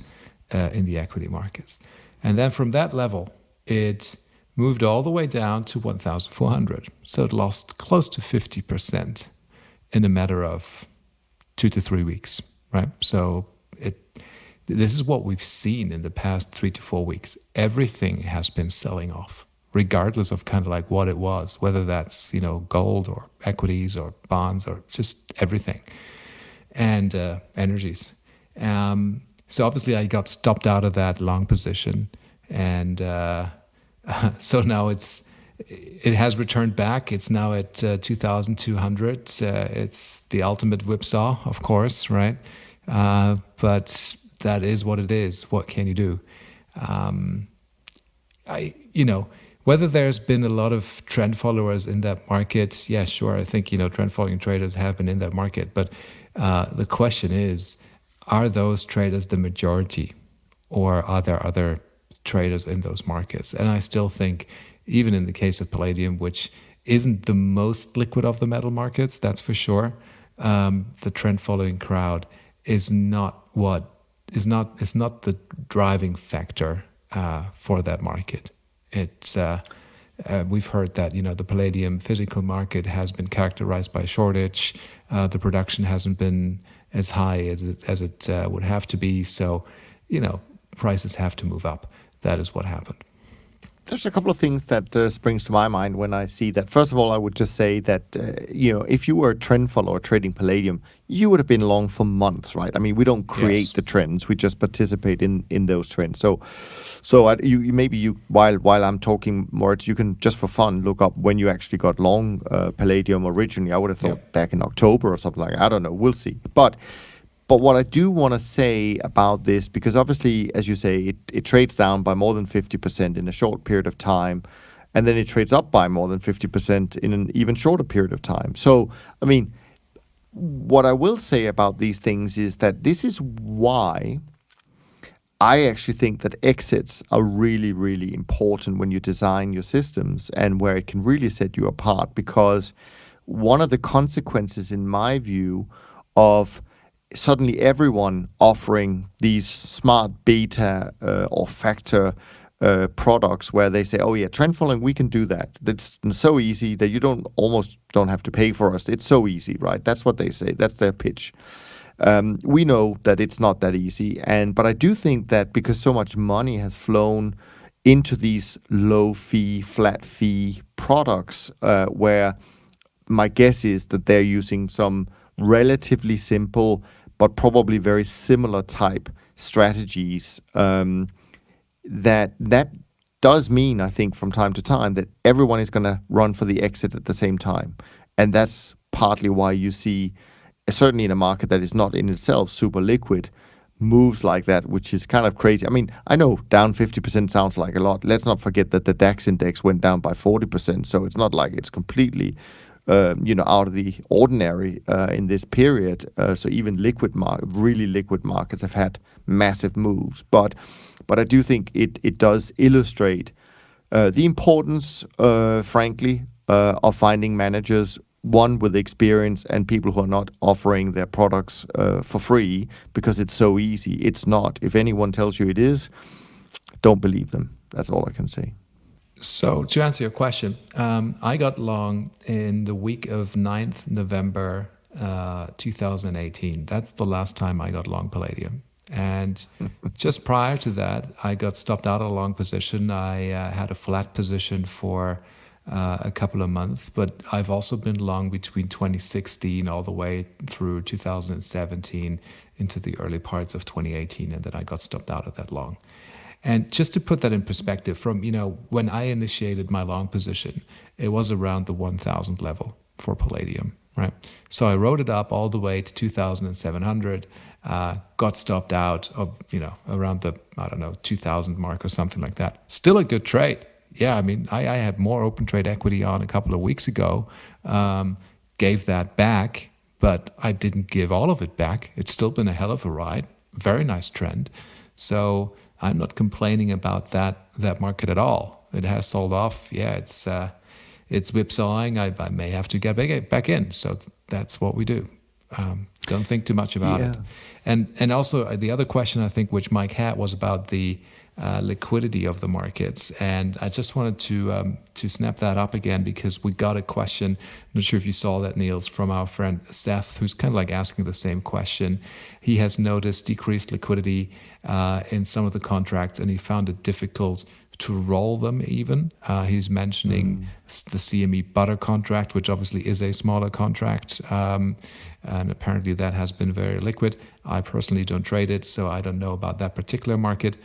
in the equity markets. And then from that level, it moved all the way down to 1,400. So it lost close to 50% in a matter of 2 to 3 weeks, right? So this is what we've seen in the past 3 to 4 weeks. Everything has been selling off, regardless of kind of like what it was, whether that's, gold or equities or bonds or just everything, and energies. So obviously I got stopped out of that long position, and so now it has returned back. It's now at 2,200. It's the ultimate whipsaw, of course, right? But that is what it is. What can you do? Whether there's been a lot of trend followers in that market, yeah, sure. I think, trend following traders have been in that market. But the question is, are those traders the majority, or are there other traders in those markets? And I still think, even in the case of palladium, which isn't the most liquid of the metal markets, that's for sure, the trend following crowd is not the driving factor for that market. It's we've heard that the palladium physical market has been characterized by shortage. The production hasn't been as high as it would have to be. So, prices have to move up. That is what happened. There's a couple of things that springs to my mind when I see that. First of all, I would just say that, if you were a trend follower trading palladium, you would have been long for months, right? I mean, we don't create the trends. We just participate in those trends. So while I'm talking, Moritz, you can just for fun look up when you actually got long palladium originally. I would have thought back in October or something like that. I don't know. We'll see. But what I do want to say about this, because obviously, as you say, it trades down by more than 50% in a short period of time, and then it trades up by more than 50% in an even shorter period of time. So, I mean, what I will say about these things is that this is why I actually think that exits are really, really important when you design your systems, and where it can really set you apart, because one of the consequences, in my view, of suddenly everyone offering these smart beta or factor products where they say, "Oh yeah, trend following, we can do that. That's so easy that you almost don't have to pay for us. It's so easy, right?" That's what they say. That's their pitch. We know that it's not that easy, but I do think that because so much money has flown into these low fee, flat fee products, where my guess is that they're using some relatively simple but probably very similar type strategies. That does mean, I think, from time to time that everyone is going to run for the exit at the same time, and that's partly why you see, certainly in a market that is not in itself super liquid, moves like that, which is kind of crazy. I mean, I know down 50% sounds like a lot. Let's not forget that the DAX index went down by 40%, so it's not like it's completely out of the ordinary in this period. So even really liquid markets have had massive moves. But I do think it does illustrate the importance, frankly, of finding managers, one with experience and people who are not offering their products for free because it's so easy. It's not. If anyone tells you it is, don't believe them. That's all I can say. So to answer your question, I got long in the week of 9th November 2018. That's the last time I got long palladium. And just prior to that, I got stopped out of a long position. I had a flat position for a couple of months, but I've also been long between 2016 all the way through 2017 into the early parts of 2018, and then I got stopped out of that long. And just to put that in perspective, from when I initiated my long position, it was around the 1,000 level for palladium, right? So I rode it up all the way to 2,700, got stopped out of around the 2,000 mark or something like that. Still a good trade. Yeah, I mean, I had more open trade equity on a couple of weeks ago, gave that back, but I didn't give all of it back. It's still been a hell of a ride. Very nice trend. So I'm not complaining about that market at all. It has sold off. Yeah, it's whipsawing. I may have to get back in. So that's what we do. Don't think too much about it. And also the other question I think which Mike had was about the liquidity of the markets, and I just wanted to snap that up again because we got a question. I'm not sure if you saw that, Niels, from our friend Seth, who's kind of like asking the same question. He has noticed decreased liquidity in some of the contracts, and he found it difficult to roll them even. He's mentioning the CME butter contract, which obviously is a smaller contract, and apparently that has been very liquid. I personally don't trade it, so I don't know about that particular market.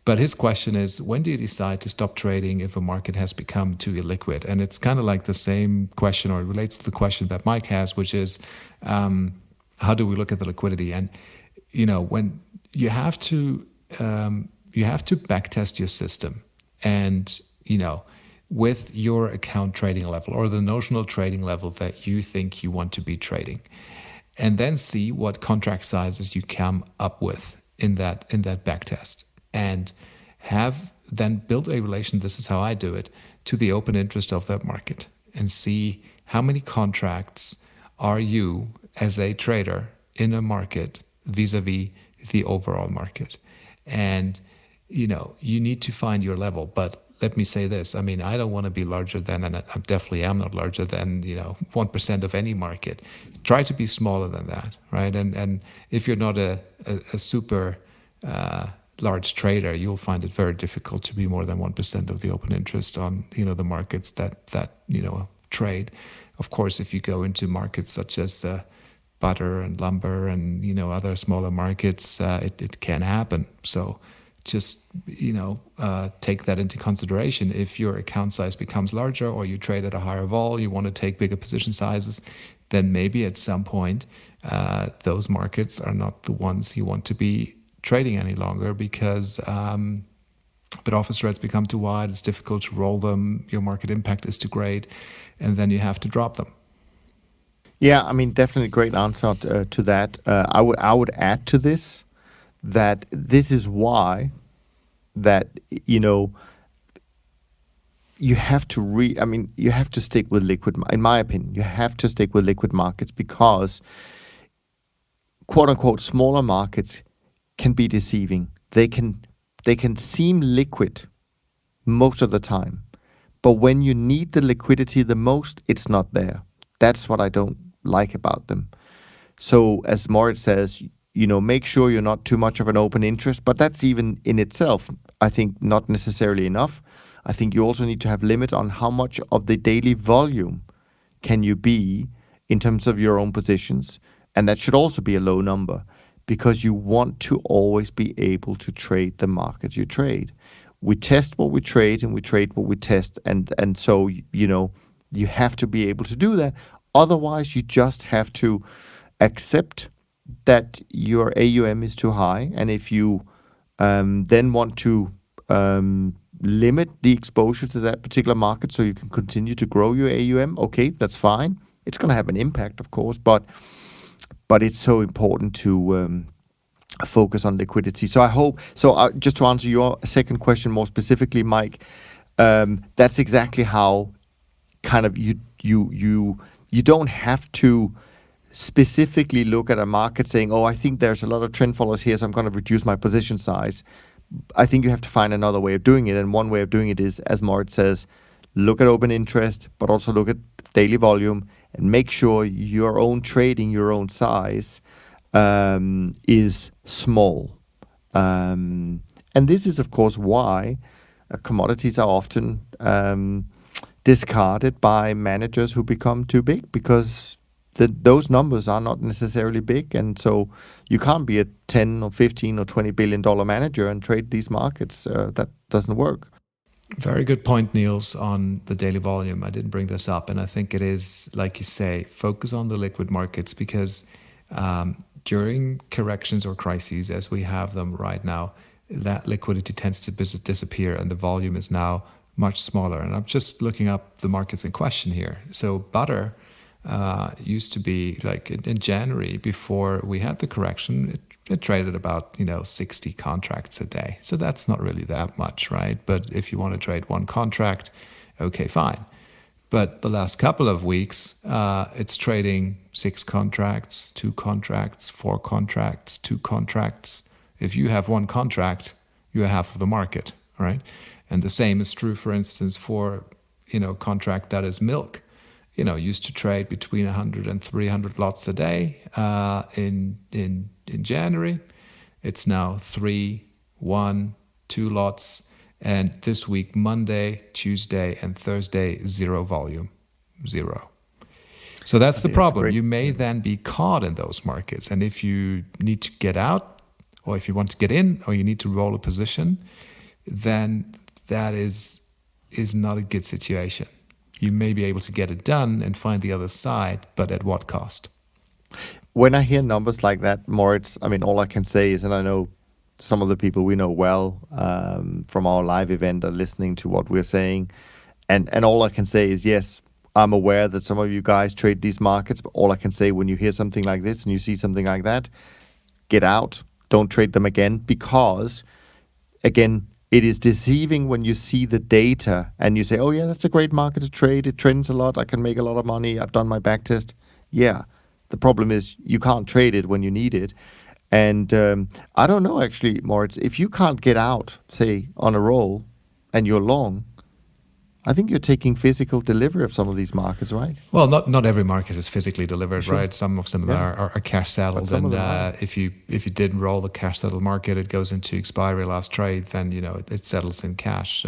But his question is, when do you decide to stop trading if a market has become too illiquid? And it's kind of like the same question, or it relates to the question that Mike has, which is, how do we look at the liquidity? And when you have to backtest your system, and with your account trading level or the notional trading level that you think you want to be trading, and then see what contract sizes you come up with in that backtest, and have then built a relation, this is how I do it, to the open interest of that market, and see how many contracts are you as a trader in a market vis-a-vis the overall market. And you need to find your level. But let me say this, I mean, I don't want to be larger than, and I definitely am not larger than 1% of any market. Try to be smaller than that, right? And if you're not a super large trader, you'll find it very difficult to be more than 1% of the open interest on the markets that trade. Of course, if you go into markets such as butter and lumber and other smaller markets, it can happen. So just take that into consideration. If your account size becomes larger, or you trade at a higher vol, you want to take bigger position sizes, then maybe at some point those markets are not the ones you want to be trading any longer, because bid-offer spreads become too wide, it's difficult to roll them, your market impact is too great, and then you have to drop them. Yeah, I mean, definitely great answer to that. I would add to this that this is why that you have to you have to stick with liquid. In my opinion, you have to stick with liquid markets because, quote unquote, smaller markets can be deceiving. They can seem liquid most of the time, but when you need the liquidity the most, it's not there. That's what I don't like about them. So as Moritz says, make sure you're not too much of an open interest, but that's even in itself, I think, not necessarily enough. I think you also need to have limit on how much of the daily volume can you be in terms of your own positions, and that should also be a low number because you want to always be able to trade the markets you trade. We test what we trade and we trade what we test, and so you have to be able to do that. Otherwise, you just have to accept that your AUM is too high, and if you then want to limit the exposure to that particular market so you can continue to grow your AUM, okay, that's fine. It's going to have an impact, of course, but it's so important to focus on liquidity. So I hope. So just to answer your second question more specifically, Mike, that's exactly how kind of you don't have to specifically look at a market saying, oh, I think there's a lot of trend followers here, so I'm going to reduce my position size. I think you have to find another way of doing it. And one way of doing it is, as Moritz says, look at open interest, but also look at daily volume and make sure your own trading, your own size is small. And this is, of course, why commodities are often discarded by managers who become too big, because those numbers are not necessarily big, and so you can't be a 10 or 15 or $20 billion manager and trade these markets. That doesn't work. Very good point, Niels, on the daily volume. I didn't bring this up, and I think it is, like you say, focus on the liquid markets, because during corrections or crises, as we have them right now, that liquidity tends to disappear, and the volume is now much smaller. And I'm just looking up the markets in question here. So butter used to be like in January, before we had the correction, it traded about 60 contracts a day. So that's not really that much, right? But if you want to trade one contract, okay, fine. But the last couple of weeks, it's trading 6 contracts, 2 contracts, 4 contracts, 2 contracts. If you have one contract, you're half of the market, right? And the same is true, for instance, for contract that is milk. Used to trade between 100 and 300 lots a day in January. It's now 3, 1, 2 lots. And this week, Monday, Tuesday, and Thursday, 0 volume, 0. So that's the problem. You may then be caught in those markets. And if you need to get out, or if you want to get in, or you need to roll a position, then that is not a good situation. You may be able to get it done and find the other side, but at what cost? When I hear numbers like that, Moritz, all I can say is, and I know some of the people we know well from our live event are listening to what we're saying, and all I can say is, yes, I'm aware that some of you guys trade these markets, but all I can say, when you hear something like this and you see something like that, get out, don't trade them again, because, again, it is deceiving when you see the data and you say, oh yeah, that's a great market to trade. It trends a lot. I can make a lot of money. I've done my back test. Yeah. The problem is you can't trade it when you need it. And I don't know, actually, Moritz, if you can't get out, say, on a roll and you're long, I think you're taking physical delivery of some of these markets, right? Well, not every market is physically delivered, sure, right? Some of them are cash settled, and if you did roll the cash settled market, it goes into expiry last trade, then it settles in cash.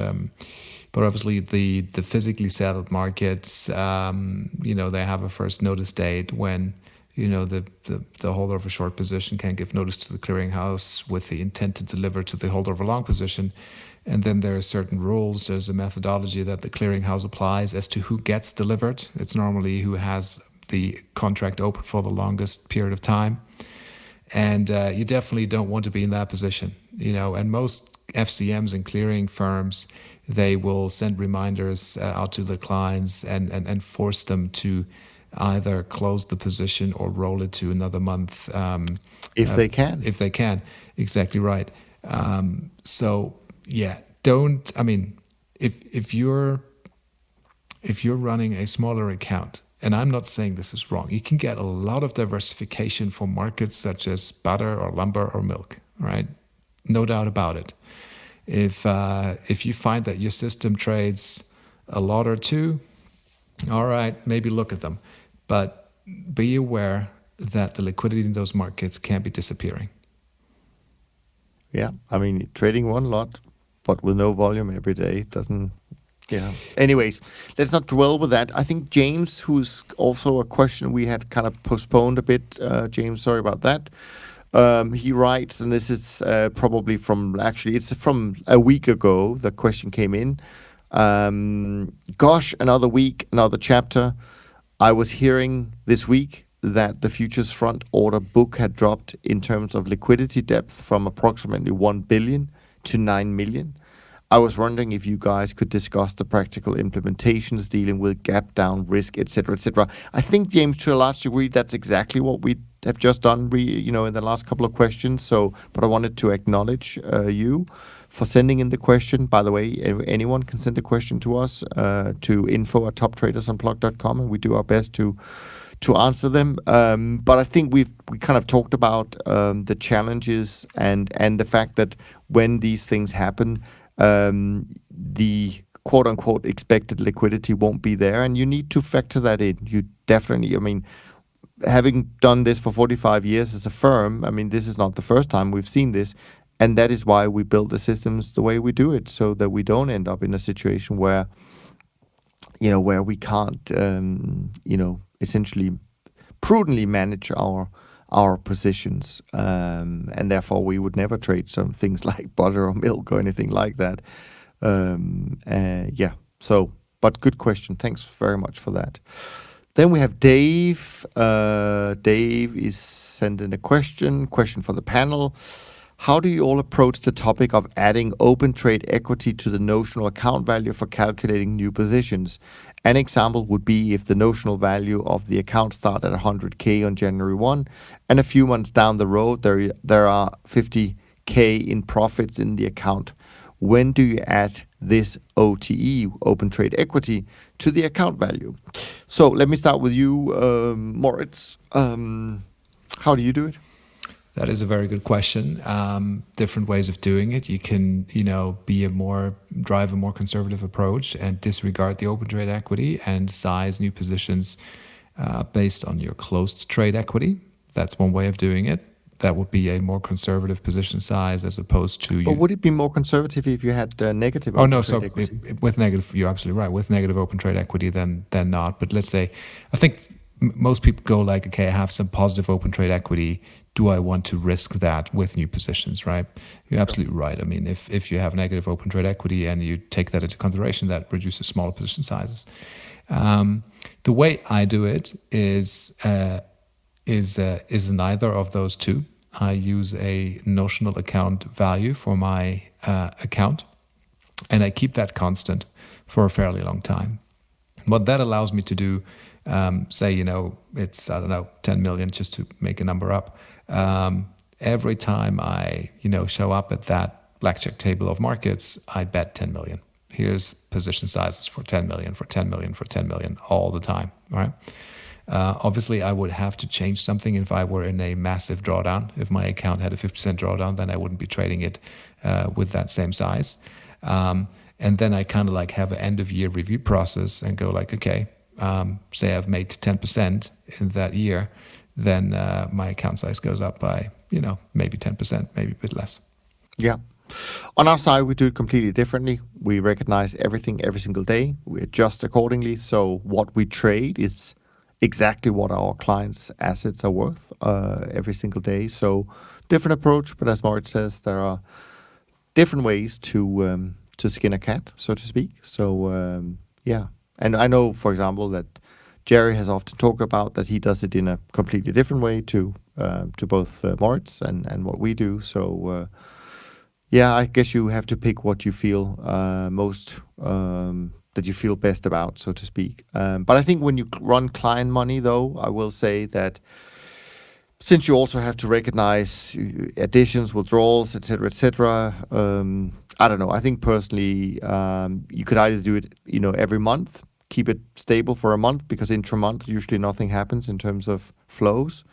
But obviously, the physically settled markets, they have a first notice date when the holder of a short position can give notice to the clearinghouse with the intent to deliver to the holder of a long position. And then there are certain rules. There's a methodology that the clearinghouse applies as to who gets delivered. It's normally who has the contract open for the longest period of time. And you definitely don't want to be in that position. And most FCMs and clearing firms, they will send reminders out to the clients and force them to either close the position or roll it to another month. If they can. If they can. Exactly right. So, yeah, if you're if you're running a smaller account, and I'm not saying this is wrong, you can get a lot of diversification for markets such as butter or lumber or milk, right? No doubt about it. If you find that your system trades a lot or two, all right, maybe look at them. But be aware that the liquidity in those markets can be disappearing. Yeah, I mean, trading one lot, but with no volume every day doesn't. Yeah. Anyways, let's not dwell with that. I think James, who's also a question we had kind of postponed a bit. James, sorry about that. He writes, and this is probably it's from a week ago. The question came in. Gosh, another week, another chapter. I was hearing this week that the futures front order book had dropped in terms of liquidity depth from approximately 1 billion to 9 million. I was wondering if you guys could discuss the practical implementations dealing with gap down risk, etc., etc. I think, James, to a large degree, that's exactly what we have just done, in the last couple of questions. So, but I wanted to acknowledge you for sending in the question. By the way, anyone can send a question to us to info@toptradersunplugged.com, and we do our best to answer them. But I think we kind of talked about the challenges and the fact that when these things happen, the quote unquote expected liquidity won't be there, and you need to factor that in. You definitely, I mean, having done this for 45 years as a firm, I mean, this is not the first time we've seen this, and that is why we build the systems the way we do it, so that we don't end up in a situation where we can't, essentially prudently manage our positions, and therefore we would never trade some things like butter or milk or anything like that. But good question. Thanks very much for that. Then we have Dave. Dave is sending a question for the panel. How do you all approach the topic of adding open trade equity to the notional account value for calculating new positions? An example would be if the notional value of the account start at 100K on January 1, and a few months down the road, there are 50K in profits in the account. When do you add this OTE, open trade equity, to the account value? So let me start with you, Moritz. How do you do it? That is a very good question. Different ways of doing it. You can, drive a more conservative approach and disregard the open trade equity and size new positions based on your closed trade equity. That's one way of doing it. That would be a more conservative position size as opposed to. But would it be more conservative if you had negative? Open trade equity? With negative, you're absolutely right. With negative open trade equity, then not. But let's say, I think most people go like, okay, I have some positive open trade equity. Do I want to risk that with new positions, right? You're absolutely right. I mean, if you have negative open trade equity and you take that into consideration, that reduces smaller position sizes. The way I do it is neither of those two. I use a notional account value for my account, and I keep that constant for a fairly long time. What that allows me to do, say, it's, 10 million, just to make a number up. Every time I, show up at that blackjack table of markets, I bet 10 million. Here's position sizes for 10 million, for 10 million, for 10 million all the time, right? Obviously, I would have to change something if I were in a massive drawdown. If my account had a 50% drawdown, then I wouldn't be trading it with that same size. And then I kind of like have an end of year review process and go like, okay, say I've made 10% in that year, then my account size goes up by, maybe 10%, maybe a bit less. Yeah. On our side, we do it completely differently. We recognize everything every single day. We adjust accordingly. So what we trade is exactly what our clients' assets are worth every single day. So different approach, but as Moritz says, there are different ways to skin a cat, so to speak. So yeah, and I know, for example, that Jerry has often talked about that he does it in a completely different way to both Moritz and what we do. So yeah, I guess you have to pick what you feel most. That you feel best about, so to speak. But I think when you run client money, though, I will say that since you also have to recognize additions, withdrawals, etc., I don't know. I think personally, you could either do it, every month, keep it stable for a month, because intra-month usually nothing happens in terms of flows.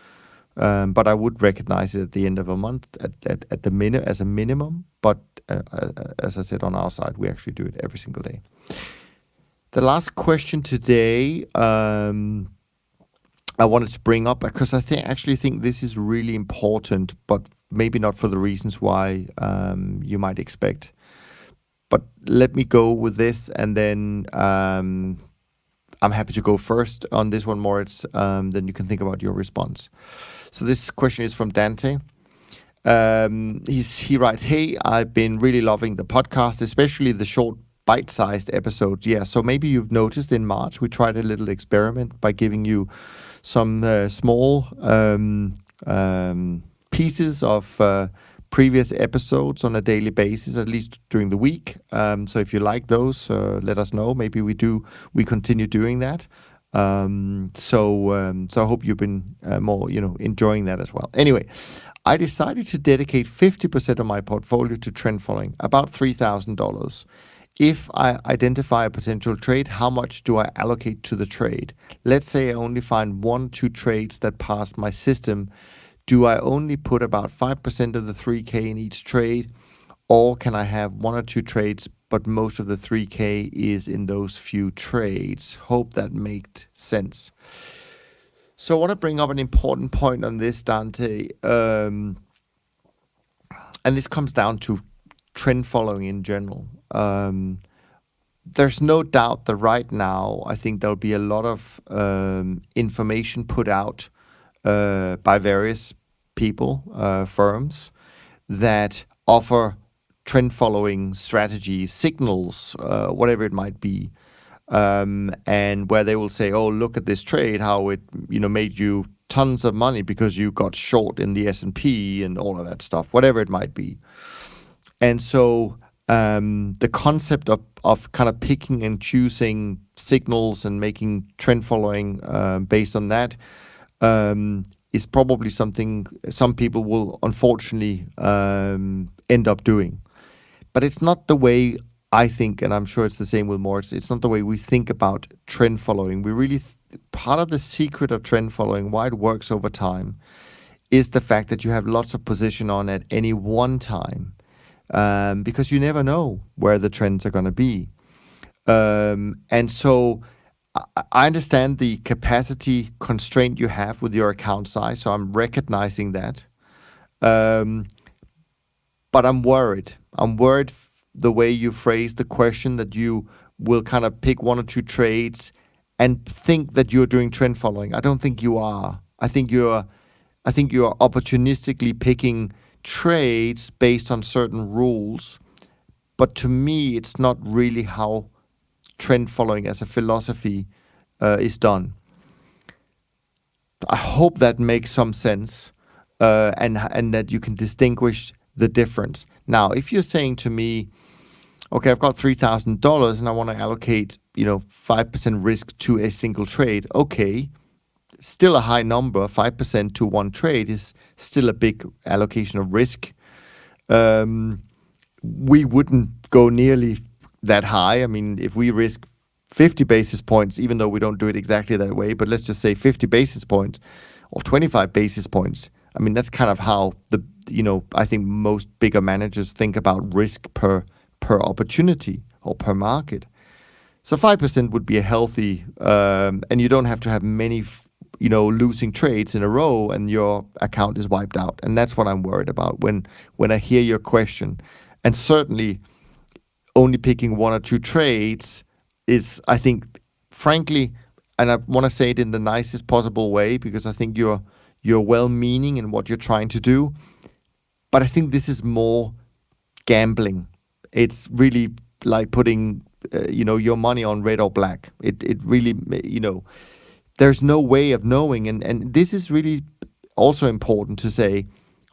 But I would recognize it at the end of a month at the as a minimum. But as I said, on our side, we actually do it every single day. The last question today, I wanted to bring up, because I actually think this is really important, but maybe not for the reasons why you might expect. But let me go with this, and then I'm happy to go first on this one, Moritz. Then you can think about your response. So this question is from Dante. He writes, "Hey, I've been really loving the podcast, especially the short bite-sized episodes. Yeah, so maybe you've noticed in March we tried a little experiment by giving you some small pieces of previous episodes on a daily basis, at least during the week. So if you like those, let us know. Maybe we continue doing that. So I hope you've been more, enjoying that as well. Anyway, I decided to dedicate 50% of my portfolio to trend following, about $3,000. If I identify a potential trade, how much do I allocate to the trade? Let's say I only find 1-2 trades that pass my system. Do I only put about 5% of the 3K in each trade? Or can I have 1 or 2 trades, but most of the 3K is in those few trades? Hope that made sense." So I want to bring up an important point on this, Dante. And this comes down to trend following in general. There's no doubt that right now, I think there'll be a lot of information put out by various people, firms, that offer trend following strategies, signals, whatever it might be. And where they will say, "Oh, look at this trade, how it made you tons of money because you got short in the S&P and all of that stuff," whatever it might be. And so the concept of kind of picking and choosing signals and making trend following based on that is probably something some people will unfortunately end up doing. But it's not the way I think, and I'm sure it's the same with Moritz, it's not the way we think about trend following. We really, part of the secret of trend following, why it works over time, is the fact that you have lots of position on at any one time. Because you never know where the trends are going to be. And so I understand the capacity constraint you have with your account size, so I'm recognizing that. But I'm worried. I'm worried the way you phrase the question, that you will kind of pick 1 or 2 trades and think that you're doing trend following. I don't think you are. I think you're opportunistically picking trades based on certain rules. But to me, it's not really how trend following as a philosophy is done. I hope that makes some sense, and that you can distinguish the difference. Now, if you're saying to me, okay, I've got $3,000 and I want to allocate, 5% risk to a single trade. Okay, still a high number. 5% to one trade is still a big allocation of risk. We wouldn't go nearly that high. I mean, if we risk 50 basis points, even though we don't do it exactly that way, but let's just say 50 basis points or 25 basis points. I mean, that's kind of how I think most bigger managers think about risk per opportunity or per market. So 5% would be a healthy, and you don't have to have many, losing trades in a row and your account is wiped out. And that's what I'm worried about when I hear your question. And certainly only picking 1 or 2 trades is, I think, frankly, and I want to say it in the nicest possible way, because I think you're well-meaning in what you're trying to do. But I think this is more gambling. It's really like putting, your money on red or black. It really, there's no way of knowing. And this is really also important to say.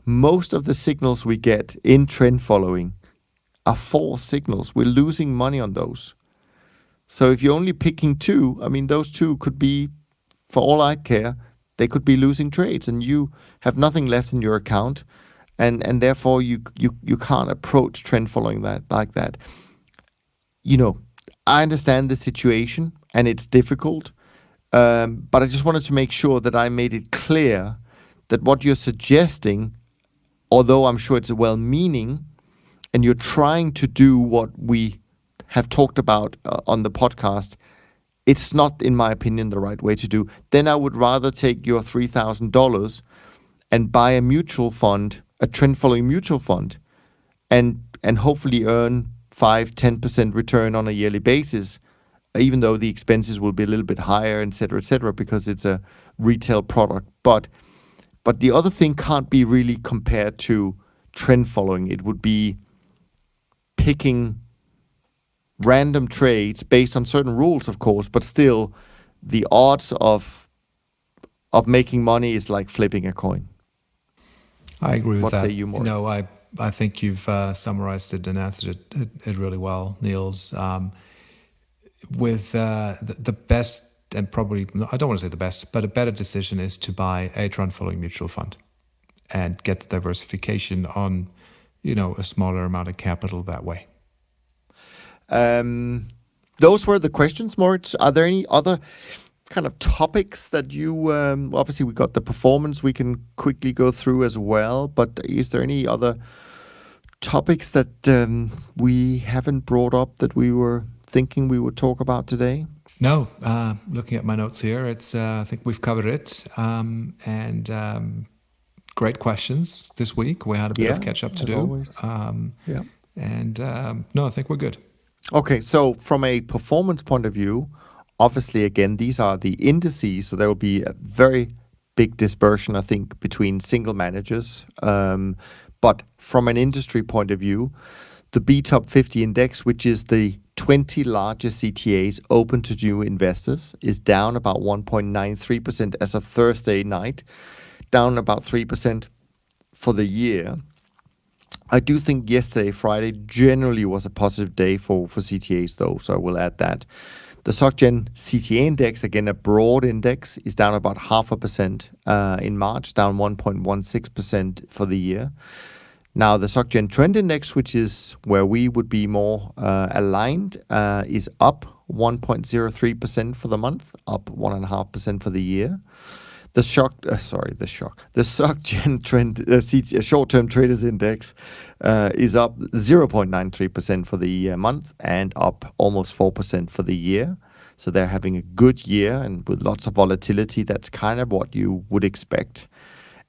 Most of the signals we get in trend following are false signals. We're losing money on those. So if you're only picking 2, I mean, those 2 could be, for all I care, they could be losing trades, and you have nothing left in your account, and therefore you can't approach trend following that like that. I understand the situation, and it's difficult. But I just wanted to make sure that I made it clear that what you're suggesting, although I'm sure it's well-meaning, and you're trying to do what we have talked about on the podcast, it's not, in my opinion, the right way to do. Then I would rather take your $3,000 and buy a mutual fund, a trend-following mutual fund, and hopefully earn 5-10% return on a yearly basis, even though the expenses will be a little bit higher, et cetera, because it's a retail product. But the other thing can't be really compared to trend following. It would be picking random trades based on certain rules, of course, but still the odds of making money is like flipping a coin. I agree with What that. say you, Moritz? No, I think you've summarized it and answered it really well, Niels. With the best, and probably, I don't want to say the best, but a better decision is to buy a trend following mutual fund and get the diversification on, a smaller amount of capital that way. Those were the questions, Moritz. Are there any other kind of topics that you, obviously we got the performance we can quickly go through as well, but is there any other topics that we haven't brought up that we were thinking we would talk about today? No, looking at my notes here, I think we've covered it. Great questions this week. We had a bit of catch up to do. Always. No, I think we're good. Okay, so from a performance point of view, obviously, again, these are the indices, so there will be a very big dispersion, I think, between single managers. But from an industry point of view, the BTOP 50 index, which is the 20 largest CTAs open to new investors, is down about 1.93% as of Thursday night, down about 3% for the year. I do think yesterday, Friday, generally was a positive day for CTAs, though, so I will add that. The SocGen CTA index, again a broad index, is down about 0.5% in March, down 1.16% for the year. Now, the SocGen Trend Index, which is where we would be more aligned, is up 1.03% for the month, up 1.5% for the year. The SocGen Trend Short-Term Traders Index is up 0.93% for the month and up almost 4% for the year. So they're having a good year, and with lots of volatility, that's kind of what you would expect.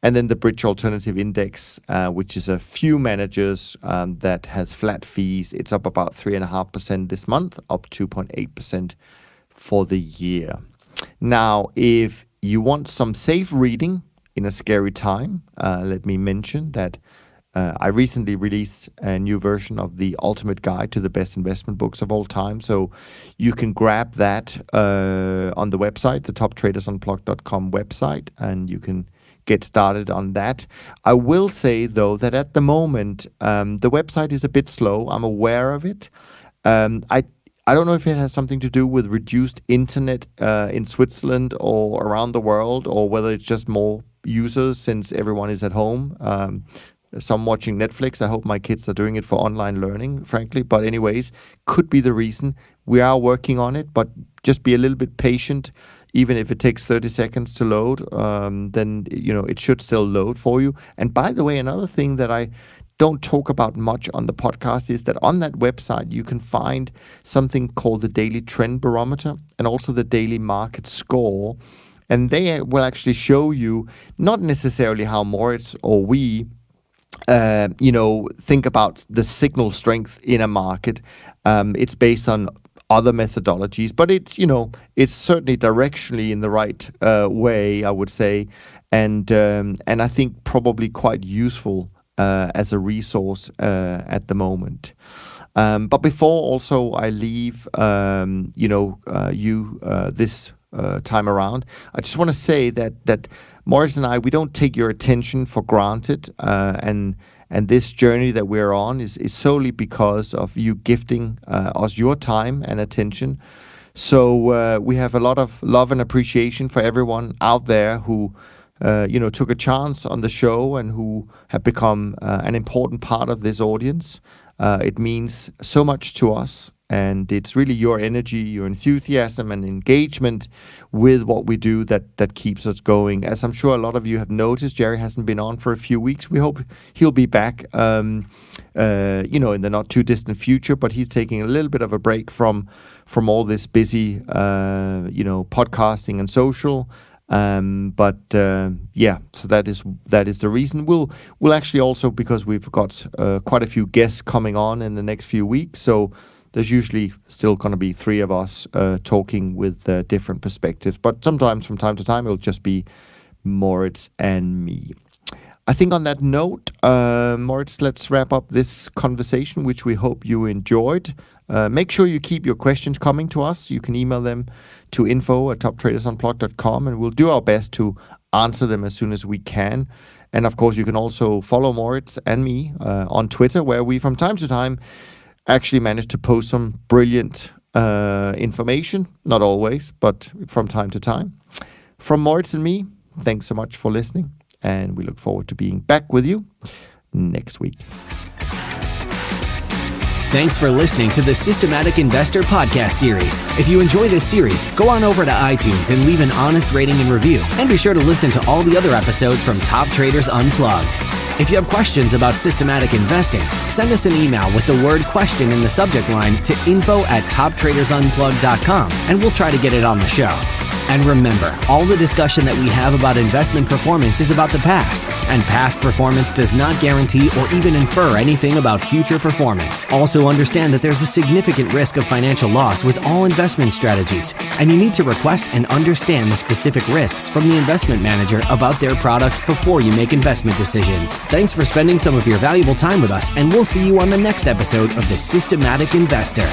And then the Bridge Alternative Index, which is a few managers that has flat fees, it's up about 3.5% this month, up 2.8% for the year. Now, if you want some safe reading in a scary time, let me mention that I recently released a new version of the Ultimate Guide to the Best Investment Books of All Time. So you can grab that on the website, the toptradersunplugged.com website, and you can get started on that. I will say, though, that at the moment, the website is a bit slow. I'm aware of it. I don't know if it has something to do with reduced internet in Switzerland or around the world, or whether it's just more users since everyone is at home. Some watching Netflix. I hope my kids are doing it for online learning, frankly. But anyways, could be the reason. We are working on it, but just be a little bit patient. Even if it takes 30 seconds to load, then it should still load for you. And by the way, another thing that I don't talk about much on the podcast is that on that website you can find something called the Daily Trend Barometer and also the Daily Market Score. And they will actually show you not necessarily how Moritz or we think about the signal strength in a market. It's based on other methodologies, but it's certainly directionally in the right way, I would say, and I think probably quite useful as a resource at the moment. But before also I leave this time around, I just want to say that Morris and I, we don't take your attention for granted, and this journey that we're on is solely because of you gifting us your time and attention. So we have a lot of love and appreciation for everyone out there who took a chance on the show and who have become an important part of this audience. It means so much to us, And it's really your energy, your enthusiasm, and engagement with what we do that keeps us going. As I'm sure a lot of you have noticed, Jerry hasn't been on for a few weeks. We hope he'll be back, in the not too distant future. But he's taking a little bit of a break from all this busy, podcasting and social. So that is the reason. We'll actually also, because we've got quite a few guests coming on in the next few weeks, so there's usually still going to be 3 of us talking with different perspectives. But sometimes from time to time it'll just be Moritz and me. I think on that note, Moritz, let's wrap up this conversation, which we hope you enjoyed. Make sure you keep your questions coming to us. You can email them to info@toptradersunplugged.com, and we'll do our best to answer them as soon as we can. And of course, you can also follow Moritz and me on Twitter, where we from time to time actually manage to post some brilliant information. Not always, but from time to time. From Moritz and me, thanks so much for listening, and we look forward to being back with you next week. Thanks for listening to the Systematic Investor podcast series. If you enjoy this series, go on over to iTunes and leave an honest rating and review. And be sure to listen to all the other episodes from Top Traders Unplugged. If you have questions about systematic investing, send us an email with the word question in the subject line to info@toptradersunplugged.com, and we'll try to get it on the show. And remember, all the discussion that we have about investment performance is about the past, and past performance does not guarantee or even infer anything about future performance. Also understand that there's a significant risk of financial loss with all investment strategies, and you need to request and understand the specific risks from the investment manager about their products before you make investment decisions. Thanks for spending some of your valuable time with us, and we'll see you on the next episode of The Systematic Investor.